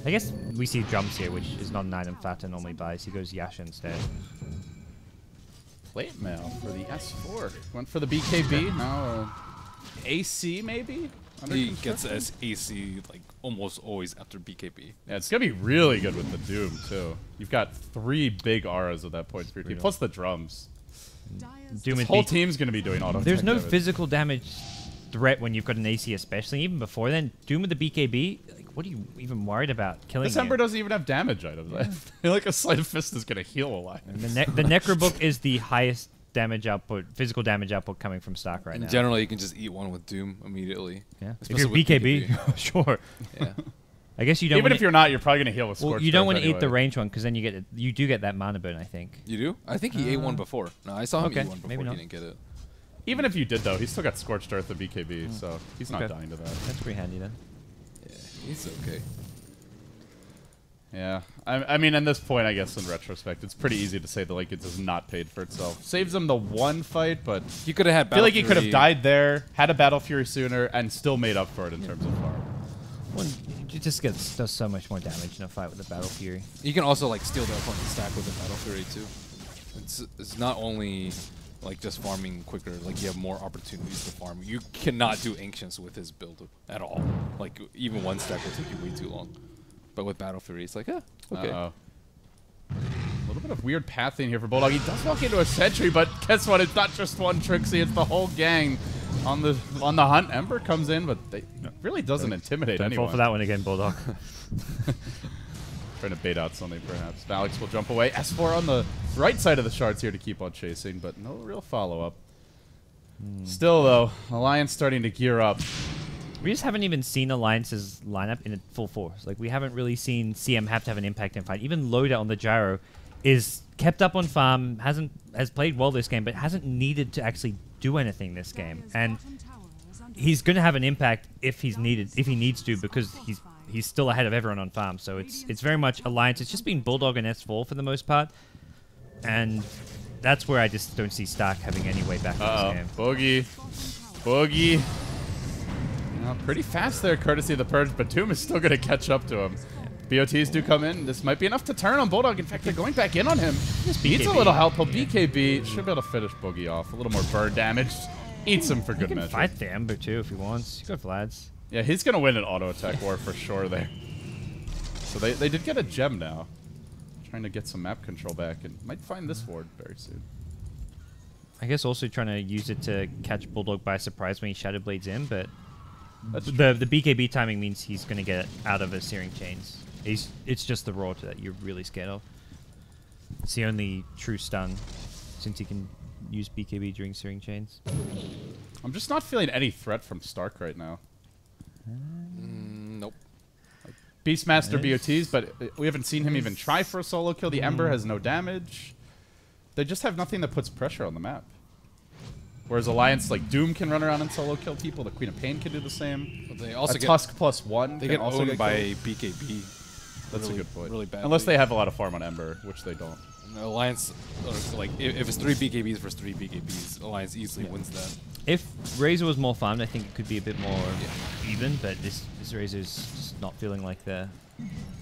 B: I guess we see drums here, which is not an item Fata normally buys. He goes Yasha instead.
C: Plate mail for the S4. Went for the BKB. Now AC maybe. Under
D: He gets
C: construction?
D: as AC like almost always after BKB.
C: Yeah, it's gonna be really good with the Doom too. You've got 3 big auras at that point for your team, plus the drums.
B: Doom
C: This
B: and
C: whole
B: B-
C: team's gonna be doing auto.
B: There's
C: attack
B: no
C: damage.
B: physical damage threat when you've got an AC, especially even before then. Doom with the BKB. Like, what are you even worried about killing?
C: This Ember doesn't even have damage items. I feel like a Sleight of Fist is gonna heal a lot.
B: And the Necrobook is the highest damage output, physical damage output coming from Stark right
D: And
B: now.
D: generally, you can just eat one with Doom immediately.
B: Yeah. If
D: Especially
B: you're
D: with
B: BKB, sure.
D: Yeah.
B: I guess you don't.
C: Even if you're not, you're probably gonna heal with Scorched
B: well, you don't
C: Earth
B: want to eat
C: anyway.
B: the range one because then you do get that mana burn. I think.
D: You do? I think he ate one before. No, I saw him
B: okay,
D: eat one before.
B: maybe
D: He
B: not.
D: didn't get it.
C: Even if you did though, he's still got Scorched Earth and BKB, so he's not
B: Okay.
C: dying to that.
B: That's pretty handy then.
D: Yeah, he's okay.
C: Yeah, I mean, at this point, I guess in retrospect, it's pretty easy to say that like it has not paid for itself. Saves him the one fight, but
D: He could have had.
C: I feel like he
D: Battle
C: could have
D: Fury.
C: died there, had a Battle Fury sooner, and still made up for it in terms of farm.
B: Well, you just does so much more damage in a fight with the Battle Fury.
D: You can also like steal the opponent's stack with the Battle Fury too. It's not only like just farming quicker. Like you have more opportunities to farm. You cannot do Ancients with his build at all. Like even one stack will take you way too long. But with Battle Fury, it's like, okay.
C: Uh-oh. A little bit of weird pathing here for Bulldog. He does walk into a sentry, but guess what? It's not just one Trixie, it's the whole gang on the hunt. Ember comes in, but they really doesn't intimidate
B: Don't
C: anyone.
B: fall for that one again, Bulldog.
C: Trying to bait out something, perhaps. Valix will jump away. S4 on the right side of the shards here to keep on chasing, but no real follow-up. Still, though, Alliance starting to gear up.
B: We just haven't even seen Alliance's lineup in full force. Like, we haven't really seen CM have to have an impact in fight. Even Loda on the gyro is kept up on farm, has played well this game, but hasn't needed to actually do anything this game. And he's going to have an impact if he needs to, because he's still ahead of everyone on farm. So it's very much Alliance. It's just been Bulldog and S4 for the most part. And that's where I just don't see Stark having any way back in this game.
C: Boogie. Pretty fast there, courtesy of the Purge, but Doom is still going to catch up to him. BOTs do come in. This might be enough to turn on Bulldog. In fact, they're going back in on him. Needs a little help. He'll BKB. Should be able to finish Boogie off. A little more bird damage. Eats him for good
B: He can
C: measure.
B: fight the Ember, too, if he wants. He's got Vlads.
C: Yeah, he's going to win an auto attack war for sure there. So they did get a gem now. Trying to get some map control back, and might find this ward very soon.
B: I guess also trying to use it to catch Bulldog by surprise when he Shadow Blades in, but
C: That's
B: the BKB timing means he's going to get out of his Searing Chains. It's just the Raw that you're really scared of. It's the only true stun, since he can use BKB during Searing Chains.
C: I'm just not feeling any threat from Stark right now.
D: Nope.
C: Beastmaster BOTs, but we haven't seen him even try for a solo kill. The Ember has no damage. They just have nothing that puts pressure on the map. Whereas Alliance, like Doom, can run around and solo kill people. The Queen of Pain can do the same.
D: But they also
C: a
D: get
C: Tusk +1
D: they
C: can
D: get
C: also
D: owned
C: get
D: by
C: killed.
D: BKB.
C: That's
D: really,
C: a good point.
D: Really bad.
C: Unless they have a lot of farm on Ember, which they don't.
D: Alliance, like if it's 3 BKBs versus 3 BKBs, Alliance easily wins that.
B: If Razor was more farmed, I think it could be a bit more even, but this Razor's just not feeling like the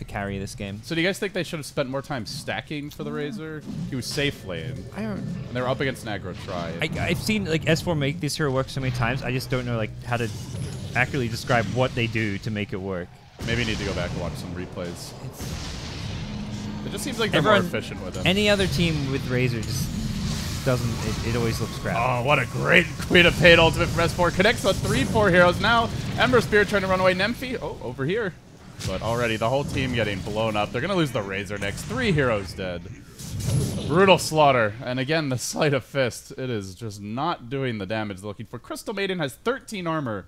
B: carry of this game.
C: So do you guys think they should have spent more time stacking for the Razor? He was safe lane.
B: I don't...
C: And they were up against an aggro try.
B: I've seen like S4 make this hero work so many times, I just don't know like how to accurately describe what they do to make it work.
C: Maybe need to go back and watch some replays. It just seems like they're more efficient with him.
B: Any other team with Razor just doesn't... It always looks crap.
C: Oh, what a great Queen of Pain ultimate from S4. Connects on 3-4 heroes now. Ember Spear trying to run away. Nymphy, over here. But already the whole team getting blown up. They're going to lose the Razor next. 3 heroes dead. A brutal slaughter. And again, the Sleight of Fist. It is just not doing the damage they're looking for. Crystal Maiden has 13 armor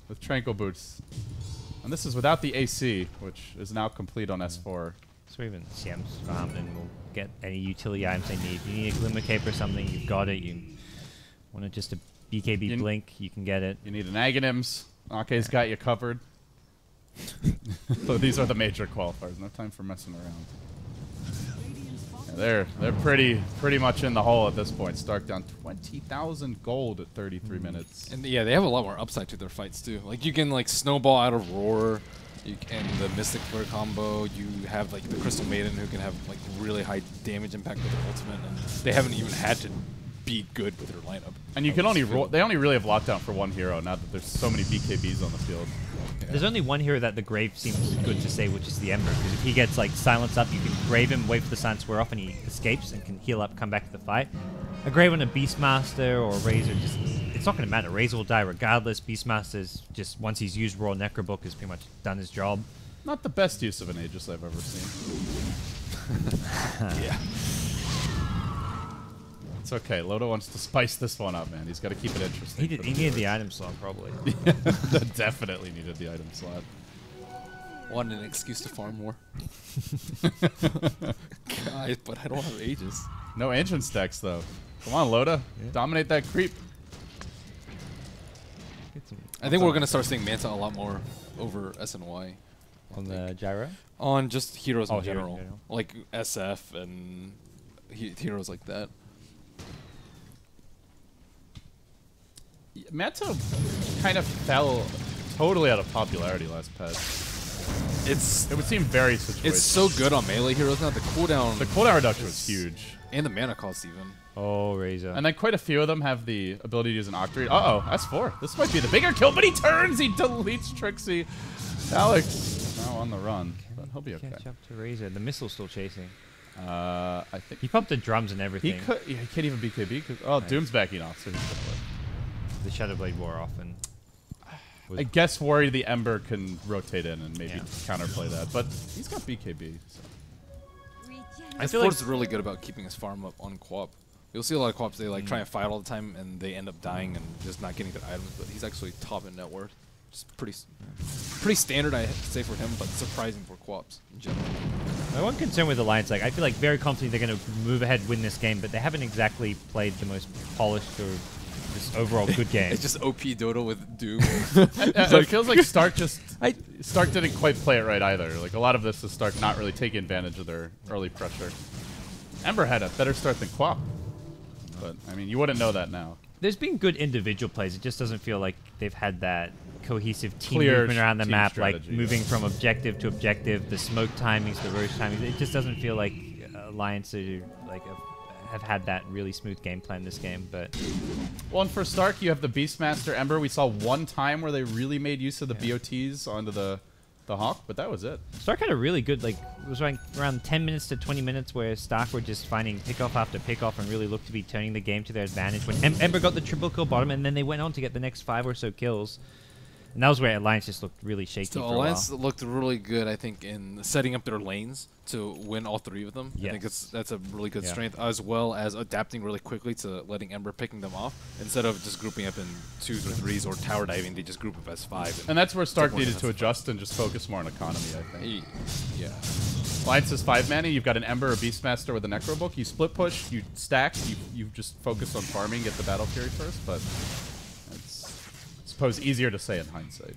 C: with Tranquil Boots. And this is without the AC, which is now complete on S4.
B: So even CM's farmed and will get any utility items they need. You need a Glimmer Cape or something, you've got it. You want to just a BKB Blink, you can get it.
C: You need an Aghanims. Ake's got you covered. So these are the major qualifiers. No time for messing around. Yeah, they're pretty much in the hole at this point. Stark down 20,000 gold at 33 minutes.
D: And yeah, they have a lot more upside to their fights too. Like you can like snowball out of Roar, and the Mystic Flare combo. You have like the Crystal Maiden who can have like really high damage impact with their ultimate, and they haven't even had to be good with their lineup.
C: And you can only they only really have lockdown for one hero now that there's so many BKBs on the field.
D: Yeah.
B: There's only one hero that the Grave seems good to say, which is the Ember. Because if he gets like silenced up, you can Grave him, wait for the Silence to wear off, and he escapes and can heal up, come back to the fight. A Grave on a Beastmaster or a Razor, just it's not going to matter. Razor will die regardless. Beastmaster's just, once he's used Raw Necrobook, has pretty much done his job.
C: Not the best use of an Aegis I've ever seen.
D: Yeah.
C: It's okay. Loda wants to spice this one up, man. He's got to keep it interesting.
B: He needed the item slot, probably.
C: Definitely needed the item slot.
D: Wanted an excuse to farm more. Guys, but I don't have Aegis.
C: No ancient stacks, though. Come on, Loda. Yeah. Dominate that creep.
D: I think we're going to start seeing Manta a lot more over SNY.
B: On the gyro?
D: On just heroes in
B: Heroes
D: general. Like SF and heroes like that.
C: Manta kind of fell totally out of popularity last patch. It would seem very situational.
D: It's so good on melee heroes now. The cooldown
C: reduction was huge.
D: And the mana cost even.
B: Oh, Razor.
C: And then quite a few of them have the ability to use an Octarine. Uh-oh, S4. This might be the bigger kill, but he turns! He deletes Trixie. Alex now on the run, but he'll be okay.
B: Catch up to Razor. The missile's still chasing.
C: I think...
B: He pumped the drums and everything.
C: He can't even BKB. Oh, nice. Doom's backing off, so he's gonna live.
B: The Shadowblade wore off and...
C: I guess worry the Ember can rotate in and maybe counterplay that, but he's got BKB. So.
D: I feel like it's really good about keeping his farm up on Quap. You'll see a lot of Quaps, they like try and fight all the time and they end up dying and just not getting their items, but he's actually top in net worth. It's pretty standard, I say, for him, but surprising for Quaps in general.
B: My one concern with Alliance, like, I feel like very confident they're going to move ahead, win this game, but they haven't exactly played the most polished or just overall good game.
D: It's just OP Dodo with Doom.
C: It feels like Stark Stark didn't quite play it right either. Like a lot of this is Stark not really taking advantage of their early pressure. Ember had a better start than Quap, but I mean you wouldn't know that now.
B: There's been good individual plays. It just doesn't feel like they've had that cohesive team
C: Clear
B: movement around the map,
C: strategy,
B: like moving from objective to objective, the smoke timings, the roach timings. It just doesn't feel like Alliance are, like have had that really smooth game plan this game. But
C: well, and for Stark, you have the Beastmaster Ember. We saw one time where they really made use of the BOTs onto the Hawk, but that was it.
B: Stark had a really good, like, it was like around 10 minutes to 20 minutes where Stark were just finding pickoff after pickoff and really looked to be turning the game to their advantage. When Ember got the triple kill bottom, and then they went on to get the next 5 or so kills. And that was where Alliance just looked really shaky for a while.
D: Alliance looked really good, I think, in setting up their lanes to win all 3 of them.
B: Yes.
D: I think that's a really good strength, as well as adapting really quickly to letting Ember picking them off. Instead of just grouping up in 2s or 3s or tower diving, they just group up as 5.
C: And that's where Stark needed to adjust and just focus more on economy, I think.
D: Yeah.
C: Alliance is 5 mana. You've got an Ember, a Beastmaster with a Necro Book. You split push, you stack, you just focus on farming, get the Battle Fury first, but it's, I suppose, easier to say in hindsight.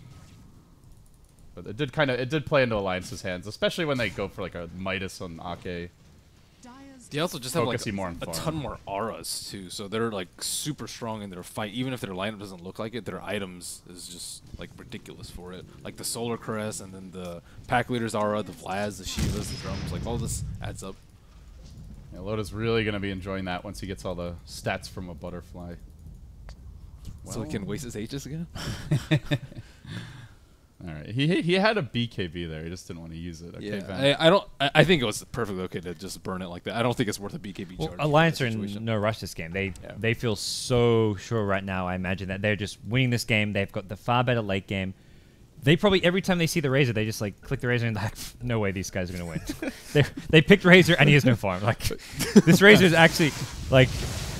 C: But it did play into Alliance's hands, especially when they go for like a Midas on Ake.
D: They also just have like
C: a
D: ton more auras too, so they're like super strong in their fight. Even if their lineup doesn't look like it, their items is just like ridiculous for it. Like the Solar Caress, and then the Pack Leader's aura, the Vlads, the Shivas, the drums, like all this adds up.
C: Yeah, Loda's really gonna be enjoying that once he gets all the stats from a butterfly.
D: Well, so he can waste his Aegis again.
C: All right, he had a BKB there. He just didn't want to use it. Okay,
D: yeah, I think it was perfectly okay to just burn it like that. I don't think it's worth a BKB charge.
B: Alliance are in no rush this game. They feel so sure right now. I imagine that they're just winning this game. They've got the far better late game. They probably every time they see the Razor, they just like click the Razor and like, no way these guys are gonna win. they picked Razor and he has no farm. Like this Razor is actually like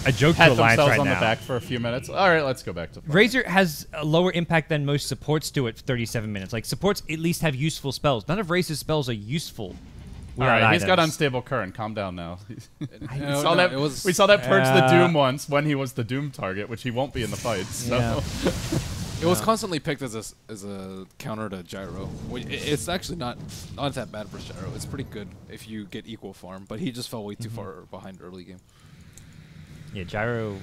B: a joke to Alliance right now.
C: On the back for a few minutes. All right, let's go back to farm.
B: Razor has a lower impact than most supports do at 37 minutes. Like supports at least have useful spells. None of Razor's spells are useful.
C: All right, he's got unstable current. Calm down now. We saw that purge the Doom once when he was the Doom target, which he won't be in the fight. So.
B: Yeah.
D: It was constantly picked as a counter to Gyro. It's actually not that bad for Gyro. It's pretty good if you get equal farm, but he just fell way too far behind early game.
B: Yeah, Gyro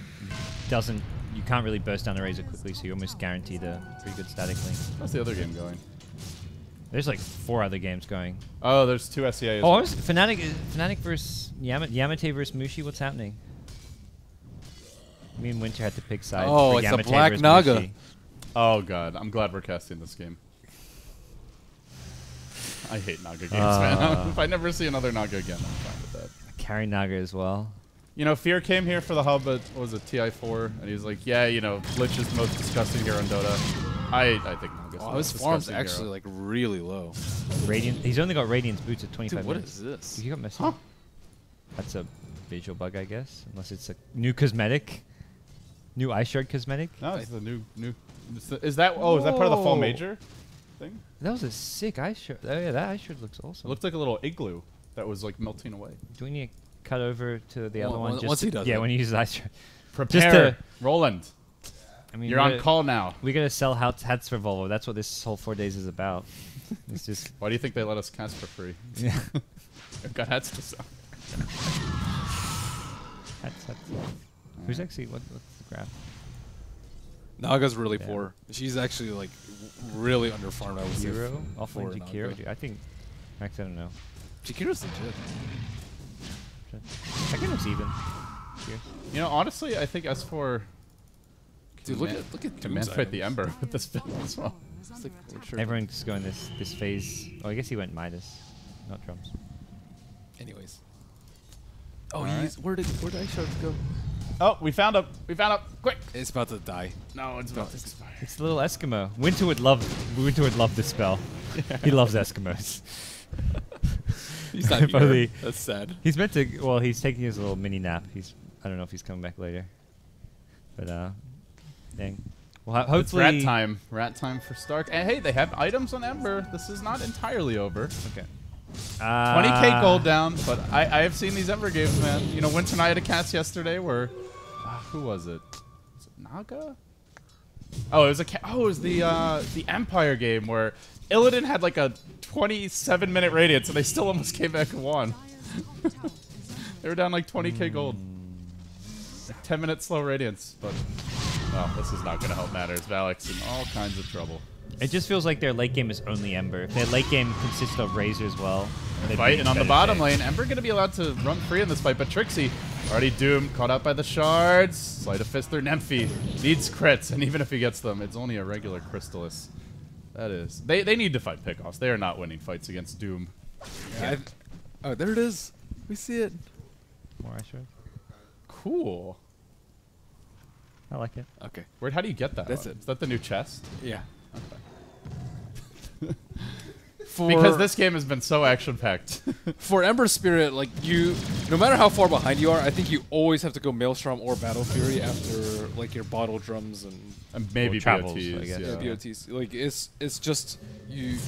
B: doesn't... You can't really burst down the Razor quickly, so you're almost guaranteed a pretty good static link.
C: How's the other game going?
B: There's like 4 other games going.
C: Oh, there's 2 SEA as
B: well.
C: well.
B: Fnatic versus Yamate versus Mushi. What's happening? Me and Winter had to pick sides.
D: Oh, it's
B: Yamate
D: a Black Naga.
B: Mushi.
C: Oh god, I'm glad we're casting this game. I hate Naga games, man. If I never see another Naga again, I'm fine with that.
B: I carry Naga as well.
C: You know, Fear came here for the hub at, what was it, TI4, and he was like, yeah, you know, Lich is the most disgusting hero in Dota. I think Naga's the most
D: his farm's
C: disgusting
D: actually
C: hero.
D: like really low.
B: Radiant. He's only got Radiant's boots at 25
D: Dude, what
B: minutes.
D: is this?
B: You got missed.
C: Huh?
B: That's a visual bug, I guess, unless it's a new cosmetic, new ice shard cosmetic.
C: No, it's the new. Is that? Oh, is that part of the fall
B: Whoa.
C: major thing?
B: That was a sick ice shard. Oh yeah, that ice shard looks
C: It
B: awesome.
C: looked like a little igloo that was like melting away.
B: Do we need to cut over to the other
D: Well,
B: one?
D: once
B: Just
D: he does
B: yeah,
D: it.
B: when he uses ice shard.
C: Prepare, Roland.
B: I mean,
C: You're on call now.
B: We gotta sell hats for Volvo. That's what this whole 4 days is about. It's just
C: Why do you think they let us cast for free?
B: yeah.
C: I've got hats to sell.
B: hats. Who's actually what's the graph?
D: Naga's really
B: Yeah.
D: poor. She's actually like really underfarmed. I would say.
B: Hero
D: for
B: offering Jakiro.
D: Naga.
B: Dude, I think. Actually, I don't know.
D: Jakiro's legit.
B: Jakiro's even. Here.
C: You know, honestly, I think S4.
D: Dude, look at
C: can
D: Doom's
C: fight the
D: items.
C: Ember with this build as well.
D: It's like, sure.
B: Everyone's going this phase. Oh, I guess he went Midas, not drums.
D: Anyways. Oh,
C: Alright.
D: he's where did Ice Shards go?
C: Oh, we found him. We found him. Quick.
D: It's about to die.
C: No, it's about to expire.
B: It's the little Eskimo. Winter would love this spell. He loves Eskimos.
D: He's not
B: Probably-
D: here. That's sad.
B: He's meant to. Well, he's taking his little mini nap. I don't know if he's coming back later. But dang. Well,
C: It's
B: hopefully.
C: rat time. Rat time for Stark. And hey, they have items on Ember. This is not entirely over.
B: Okay.
C: 20k gold down, but I have seen these Ember games, man. You know, Winter and I had a cast yesterday where, who was it? Was it Naga? Oh, it was it was the Empire game where Illidan had like a 27-minute radiance and they still almost came back and won. They were down like 20k gold. Like 10-minute slow radiance, but well, this is not going to help matters. Valak's in all kinds of trouble.
B: It just feels like their late game is only Ember. If their late game consists of Razor as well. they'd be
C: Fight, and on the
B: better
C: bottom
B: shape.
C: lane, Ember going to be allowed to run free in this fight, but Trixie already doomed, caught out by the shards. Sleight of fist through Nymphy. Needs crits, and even if he gets them, it's only a regular Crystallis. That is. They need to fight pickoffs. They are not winning fights against Doom.
D: Yeah. Oh, there it is. We see it.
B: More ice shard.
C: Cool.
B: I like it.
D: Okay.
C: How do you get that?
D: That's
C: one?
D: it.
C: Is that the new chest?
D: Yeah.
C: Okay.
D: For,
C: Because this game has been so action-packed.
D: for Ember Spirit, like no matter how far behind you are, I think you always have to go Maelstrom or Battle Fury after like your bottle drums and
C: Maybe
B: travels,
C: BOTs,
B: I guess.
C: yeah.
D: BOTs. Like it's just you,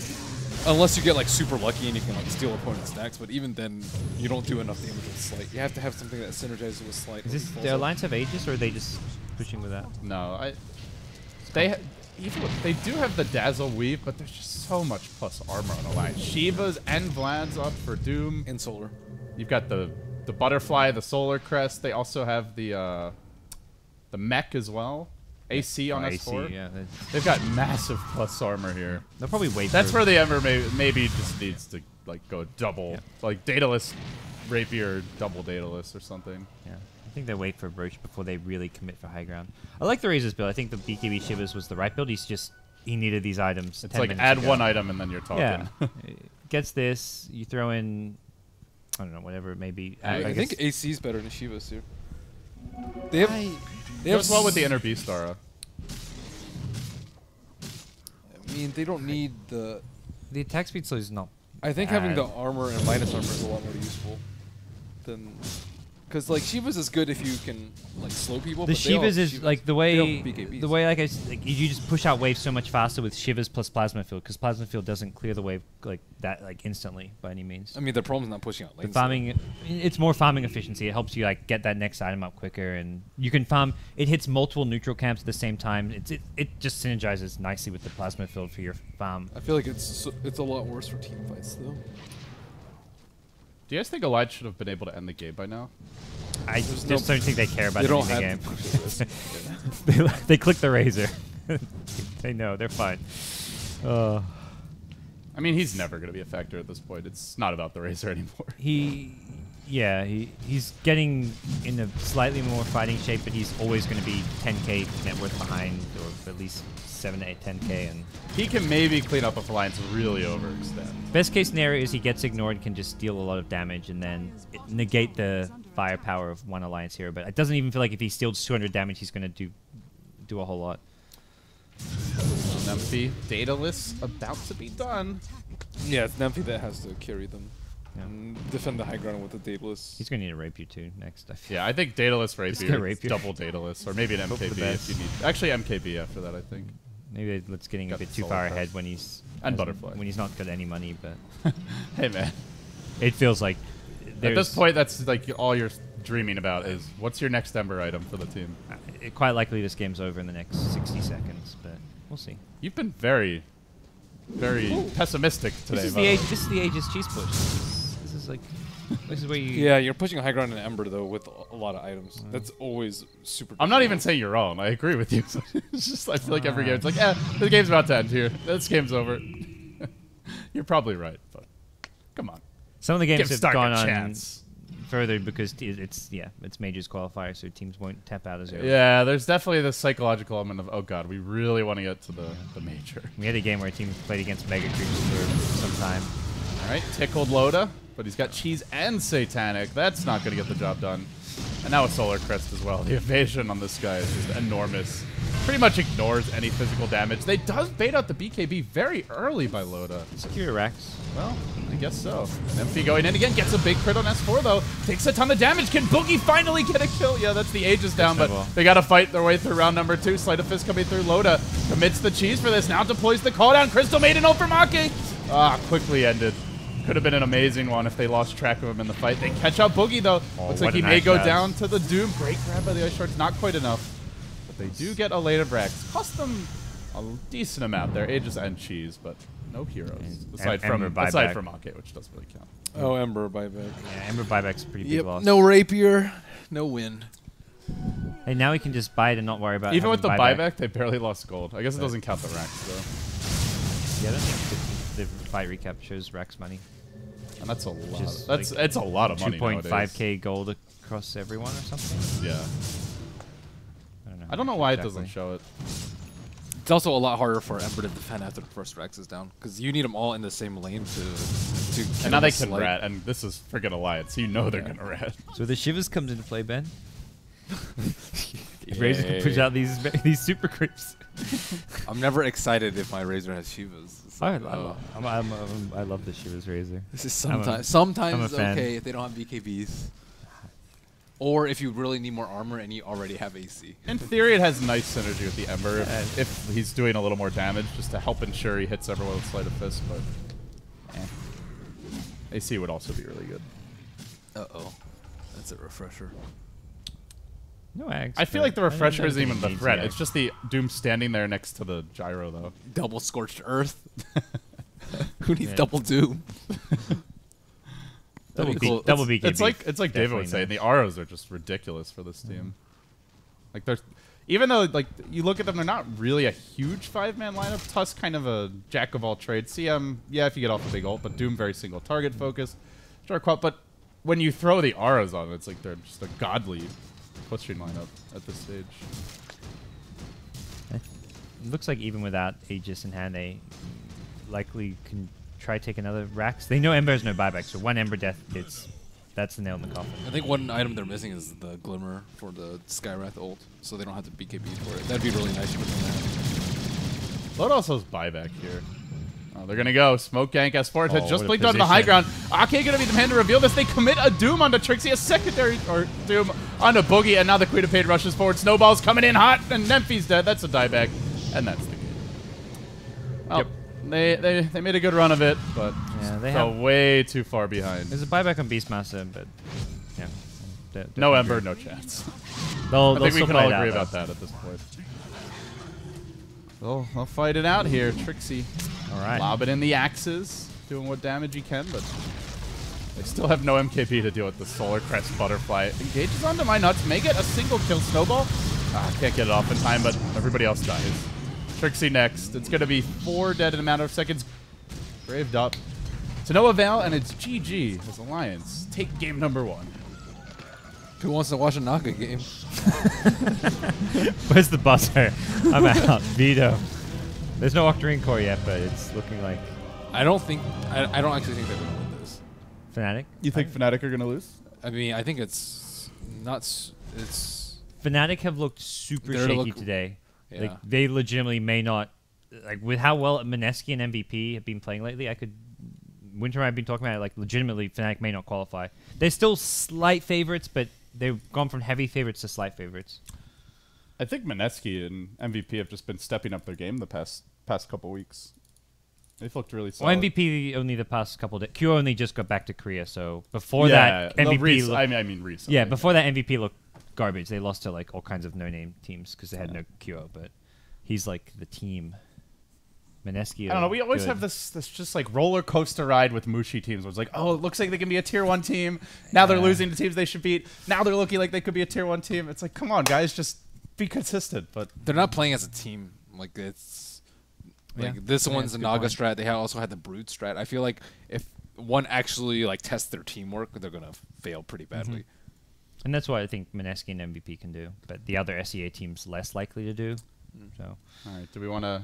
D: unless you get like super lucky and you can like steal opponent stacks. But even then, you don't do enough damage with Slight. You have to have something that synergizes with Slight.
B: Is
D: or
B: this
D: falls
B: the
D: up.
B: Alliance have Aegis, or are they just pushing with that?
C: No, they do have the Dazzle Weave, but there's just so much plus armor on Alliance. Shiva's and Vlad's up for Doom.
D: And Solar.
C: You've got the Butterfly, the Solar Crest. They also have the mech as well. AC on S4.
B: AC, yeah.
C: They've got massive plus armor here.
B: They'll probably wait.
C: That's
B: for
C: where the Ember maybe just needs to like go double,
B: Yeah.
C: like Daedalus Rapier, double Daedalus or something.
B: Yeah, I think they wait for Roach before they really commit for high ground. I like the Razor's build. I think the BKB Shivers was the right build. He needed these items.
C: It's
B: 10
C: like
B: minutes
C: add
B: ago.
C: one item and then you're talking.
B: Yeah, gets this. You throw in, I don't know, whatever it may be.
D: I think
B: guess-
D: AC is better than Shiva's here. They have. They have
C: Goes well with the Inner Beast aura.
D: I mean, they don't need the.
B: the attack speed slow is not.
D: I think having
B: bad.
D: the armor and minus armor is a lot more useful than, because like Shiva's is good if you can like slow people.
B: The
D: but they all
B: Shivas
D: have
B: is like the
D: They all
B: way
D: have BKBs.
B: like you just push out waves so much faster with Shivas plus Plasma Field, because Plasma Field doesn't clear the wave like that like instantly by any means.
D: I mean, the problem is not pushing out
B: The
D: lanes.
B: farming, it's more farming efficiency. It helps you like get that next item up quicker, and you can farm. It hits multiple neutral camps at the same time. It just synergizes nicely with the Plasma Field for your farm.
D: I feel like it's a lot worse for team fights though.
C: Do you guys think Alliance should have been able to end the game by now?
B: I
D: There's
B: just
D: no-
B: don't think they care about
D: They don't
B: ending the
D: have
B: game.
D: to push this.
B: they click the razor. They know they're fine.
C: I mean, he's never going to be a factor at this point. It's not about the Razor anymore.
B: He's getting in a slightly more fighting shape, but he's always going to be 10k net worth behind, or at least 7 to 8, 10k. And
C: He can maybe clean up if Alliance really overextend.
B: best case scenario is he gets ignored, can just deal a lot of damage, and then negate the firepower of one Alliance hero. But it doesn't even feel like if he steals 200 damage, he's going to do a whole lot.
C: Nymphy, Daedalus about to be done.
D: Yeah, it's Nymphy that has to carry them. Defend the high ground with the Daedalus.
B: He's gonna need a Rapier too next. I feel.
C: Yeah, I think Daedalus
B: get
C: Rapier,
B: Rapier.
C: double Daedalus, or maybe an
B: Hope for the
C: MKB if
B: best.
C: you need. Actually, MKB after that, I think.
B: Maybe it's getting a
C: Got
B: bit
C: the
B: too
C: solar
B: far
C: crest.
B: ahead when he's
C: And Butterfly.
B: when he's not got any money, but
C: Hey man,
B: it feels like
C: at this point, that's like all you're dreaming about is what's your next Ember item for the team.
B: quite likely this game's over in the next 60 seconds, but we'll see.
C: You've been very, very pessimistic today.
B: This is the Aegis cheese push. This is like this is where you.
D: Yeah, you're pushing high ground in Ember though with a lot of items. That's always super.
C: I'm not even saying you're wrong. I agree with you. It's just I feel like every game it's like, yeah, the game's about to end here. This game's over. You're probably right, but come on.
B: Some of the games
C: Give
B: have
C: Stark
B: gone
C: a
B: on
C: chance.
B: further because it's Majors qualifier, so teams won't tap out as early.
C: Yeah, there's definitely this psychological element of, oh god, we really want to get to the major.
B: We had a game where a team played against Mega Creatures for some time.
C: All right, tickled Loda, but he's got cheese and Satanic. That's not going to get the job done. And now a Solar Crest as well. The evasion on this guy is just enormous. Pretty much ignores any physical damage. They does bait out the BKB very early by Loda.
B: Secure Rex.
C: Well, I guess so. And Emphy going in again, gets a big crit on S4 though. Takes a ton of damage. Can Boogie finally get a kill? Yeah, that's the Aegis down, but they got to fight their way through round number 2. Sleight of Fist coming through. Loda commits the cheese for this. Now deploys the call down. Crystal Maiden over Maki. Quickly ended. Could have been an amazing one if they lost track of him in the fight. They catch out Boogie though. Looks like he may go down to the Doom. Great grab by the Ice Shards. Not quite enough. But they do get a late of Rex. Cost them a decent amount there. Aegis and cheese, but no heroes. Aside from Ake, which doesn't really count.
D: Oh, Ember buyback.
B: Yeah, Ember buyback's a pretty big loss.
D: No Rapier, no win.
B: Hey, now we can just buy it and not worry about
C: Even with the
B: buyback.
C: buyback, they barely lost gold. I guess it doesn't count the Rex though.
B: Yeah, I don't think the fight recap shows Rex money.
C: And that's a lot.
B: Just
C: That's
B: like
C: it's a lot of money.
B: 2.5k gold across everyone or something.
C: Yeah.
B: I don't know.
C: I don't know why
B: exactly.
C: it doesn't show it.
D: It's also a lot harder for Ember to defend after the first Rex is down because you need them all in the same lane to
C: And now they can rat, and this is friggin' Alliance, so you know they're gonna rat.
B: So the Shivers comes into play, Ben. Razor can push out these super creeps.
D: I'm never excited if my Razor has Shivas. It's
B: I
D: like,
B: love the Shivers Razor.
D: This is
B: I'm a
D: sometimes
B: fan.
D: okay if they don't have BKBs. Or if you really need more armor and you already have AC.
C: In theory, it has nice synergy with the Ember if he's doing a little more damage, just to help ensure he hits everyone with Sleight of Fist, but AC would also be really good.
D: Uh-oh. That's a refresher.
B: No Ags.
C: I feel like the refresher isn't even the
B: needs
C: threat.
B: the
C: It's just the Doom standing there next to the gyro, though.
D: Double Scorched Earth. Who needs
B: Yeah.
D: double Doom?
B: double,
D: That'd be cool.
B: double BKB.
C: It's like David would say.
B: Definitely
C: The Auros are just ridiculous for this team. Like there's, even though like you look at them, they're not really a huge 5-man lineup. Tusk kind of a jack of all trades. CM, yeah, if you get off a big ult, but Doom very single target focus. Shark, but when you throw the Auros on, it's like they're just a godly pushing lineup at this stage.
B: It looks like even without Aegis in hand, they likely can try take another Rax. They know Ember has no buyback, so one Ember death that's the nail in the coffin.
D: I think one item they're missing is the Glimmer for the Skywrath ult, so they don't have to BKB for it. That'd be really nice for them.
C: Load also has buyback here. Oh, they're gonna go. Smoke gank S4 has just
B: what a
C: blinked onto the high
B: position.
C: ground. Ake gonna be the man to reveal this. They commit a Doom onto Trixie, a secondary or Doom onto Boogie, and now the Queen of Pain rushes forward. Snowball's coming in hot, and Nemphy's dead. That's a dieback, and that's the game. Well, they made a good run of it, but
B: Yeah, they
C: fell
B: have.
C: way too far behind.
B: There's a buyback on Beastmaster, but yeah.
C: No Ember, no chance.
B: They'll
C: I think we
B: still
C: can
B: play
C: all
B: it out,
C: agree
B: though.
C: about that at this point. They'll fight it out here. Trixie
B: All right.
C: lobbing in the axes, doing what damage he can, but they still have no MKP to deal with the Solar Crest Butterfly. Engages onto my nuts, make it a single kill Snowball. Can't get it off in time, but everybody else dies. Trixie next. It's going to be 4 dead in a matter of seconds. Braved up. To no avail, and it's GG as Alliance take game number 1.
D: Who wants to watch a Naga game?
B: Where's the buzzer? I'm out. Veto. There's no Octarine core yet, but it's looking like
D: I don't actually think they're gonna win this.
B: Fnatic.
C: You think Fnatic are going to lose?
D: I mean, I think it's not. It's
B: Fnatic have looked super
D: They're
B: shaky
D: look-
B: today.
D: yeah.
B: Like they legitimately may not, like with how well Mineski and MVP have been playing lately. I could Winter I've been talking about, like legitimately Fnatic may not qualify. They're still slight favorites, but they've gone from heavy favorites to slight favorites.
C: I think Mineski and MVP have just been stepping up their game the past couple weeks. They've looked really solid.
B: Well, MVP only the past couple of days. Q only just got back to Korea, so before that MVP.
C: I mean recently.
B: Yeah, before that MVP looked garbage. They lost to like all kinds of no-name teams because they had no QO, but he's like the team. Mineski.
C: I don't know. We always have this just like roller coaster ride with Mushi teams. Where it's like, oh, it looks like they can be a tier 1 team. Now they're losing to teams they should beat. Now they're looking like they could be a tier 1 team. It's like, come on, guys, just be consistent. But
D: they're not playing as a team. Like it's like this one's the Naga strat. They also had the Brood strat. I feel like if one actually like tests their teamwork, they're gonna fail pretty badly.
B: And that's what I think Mineski and MVP can do, but the other SEA teams less likely to do. So,
C: all right, do we want to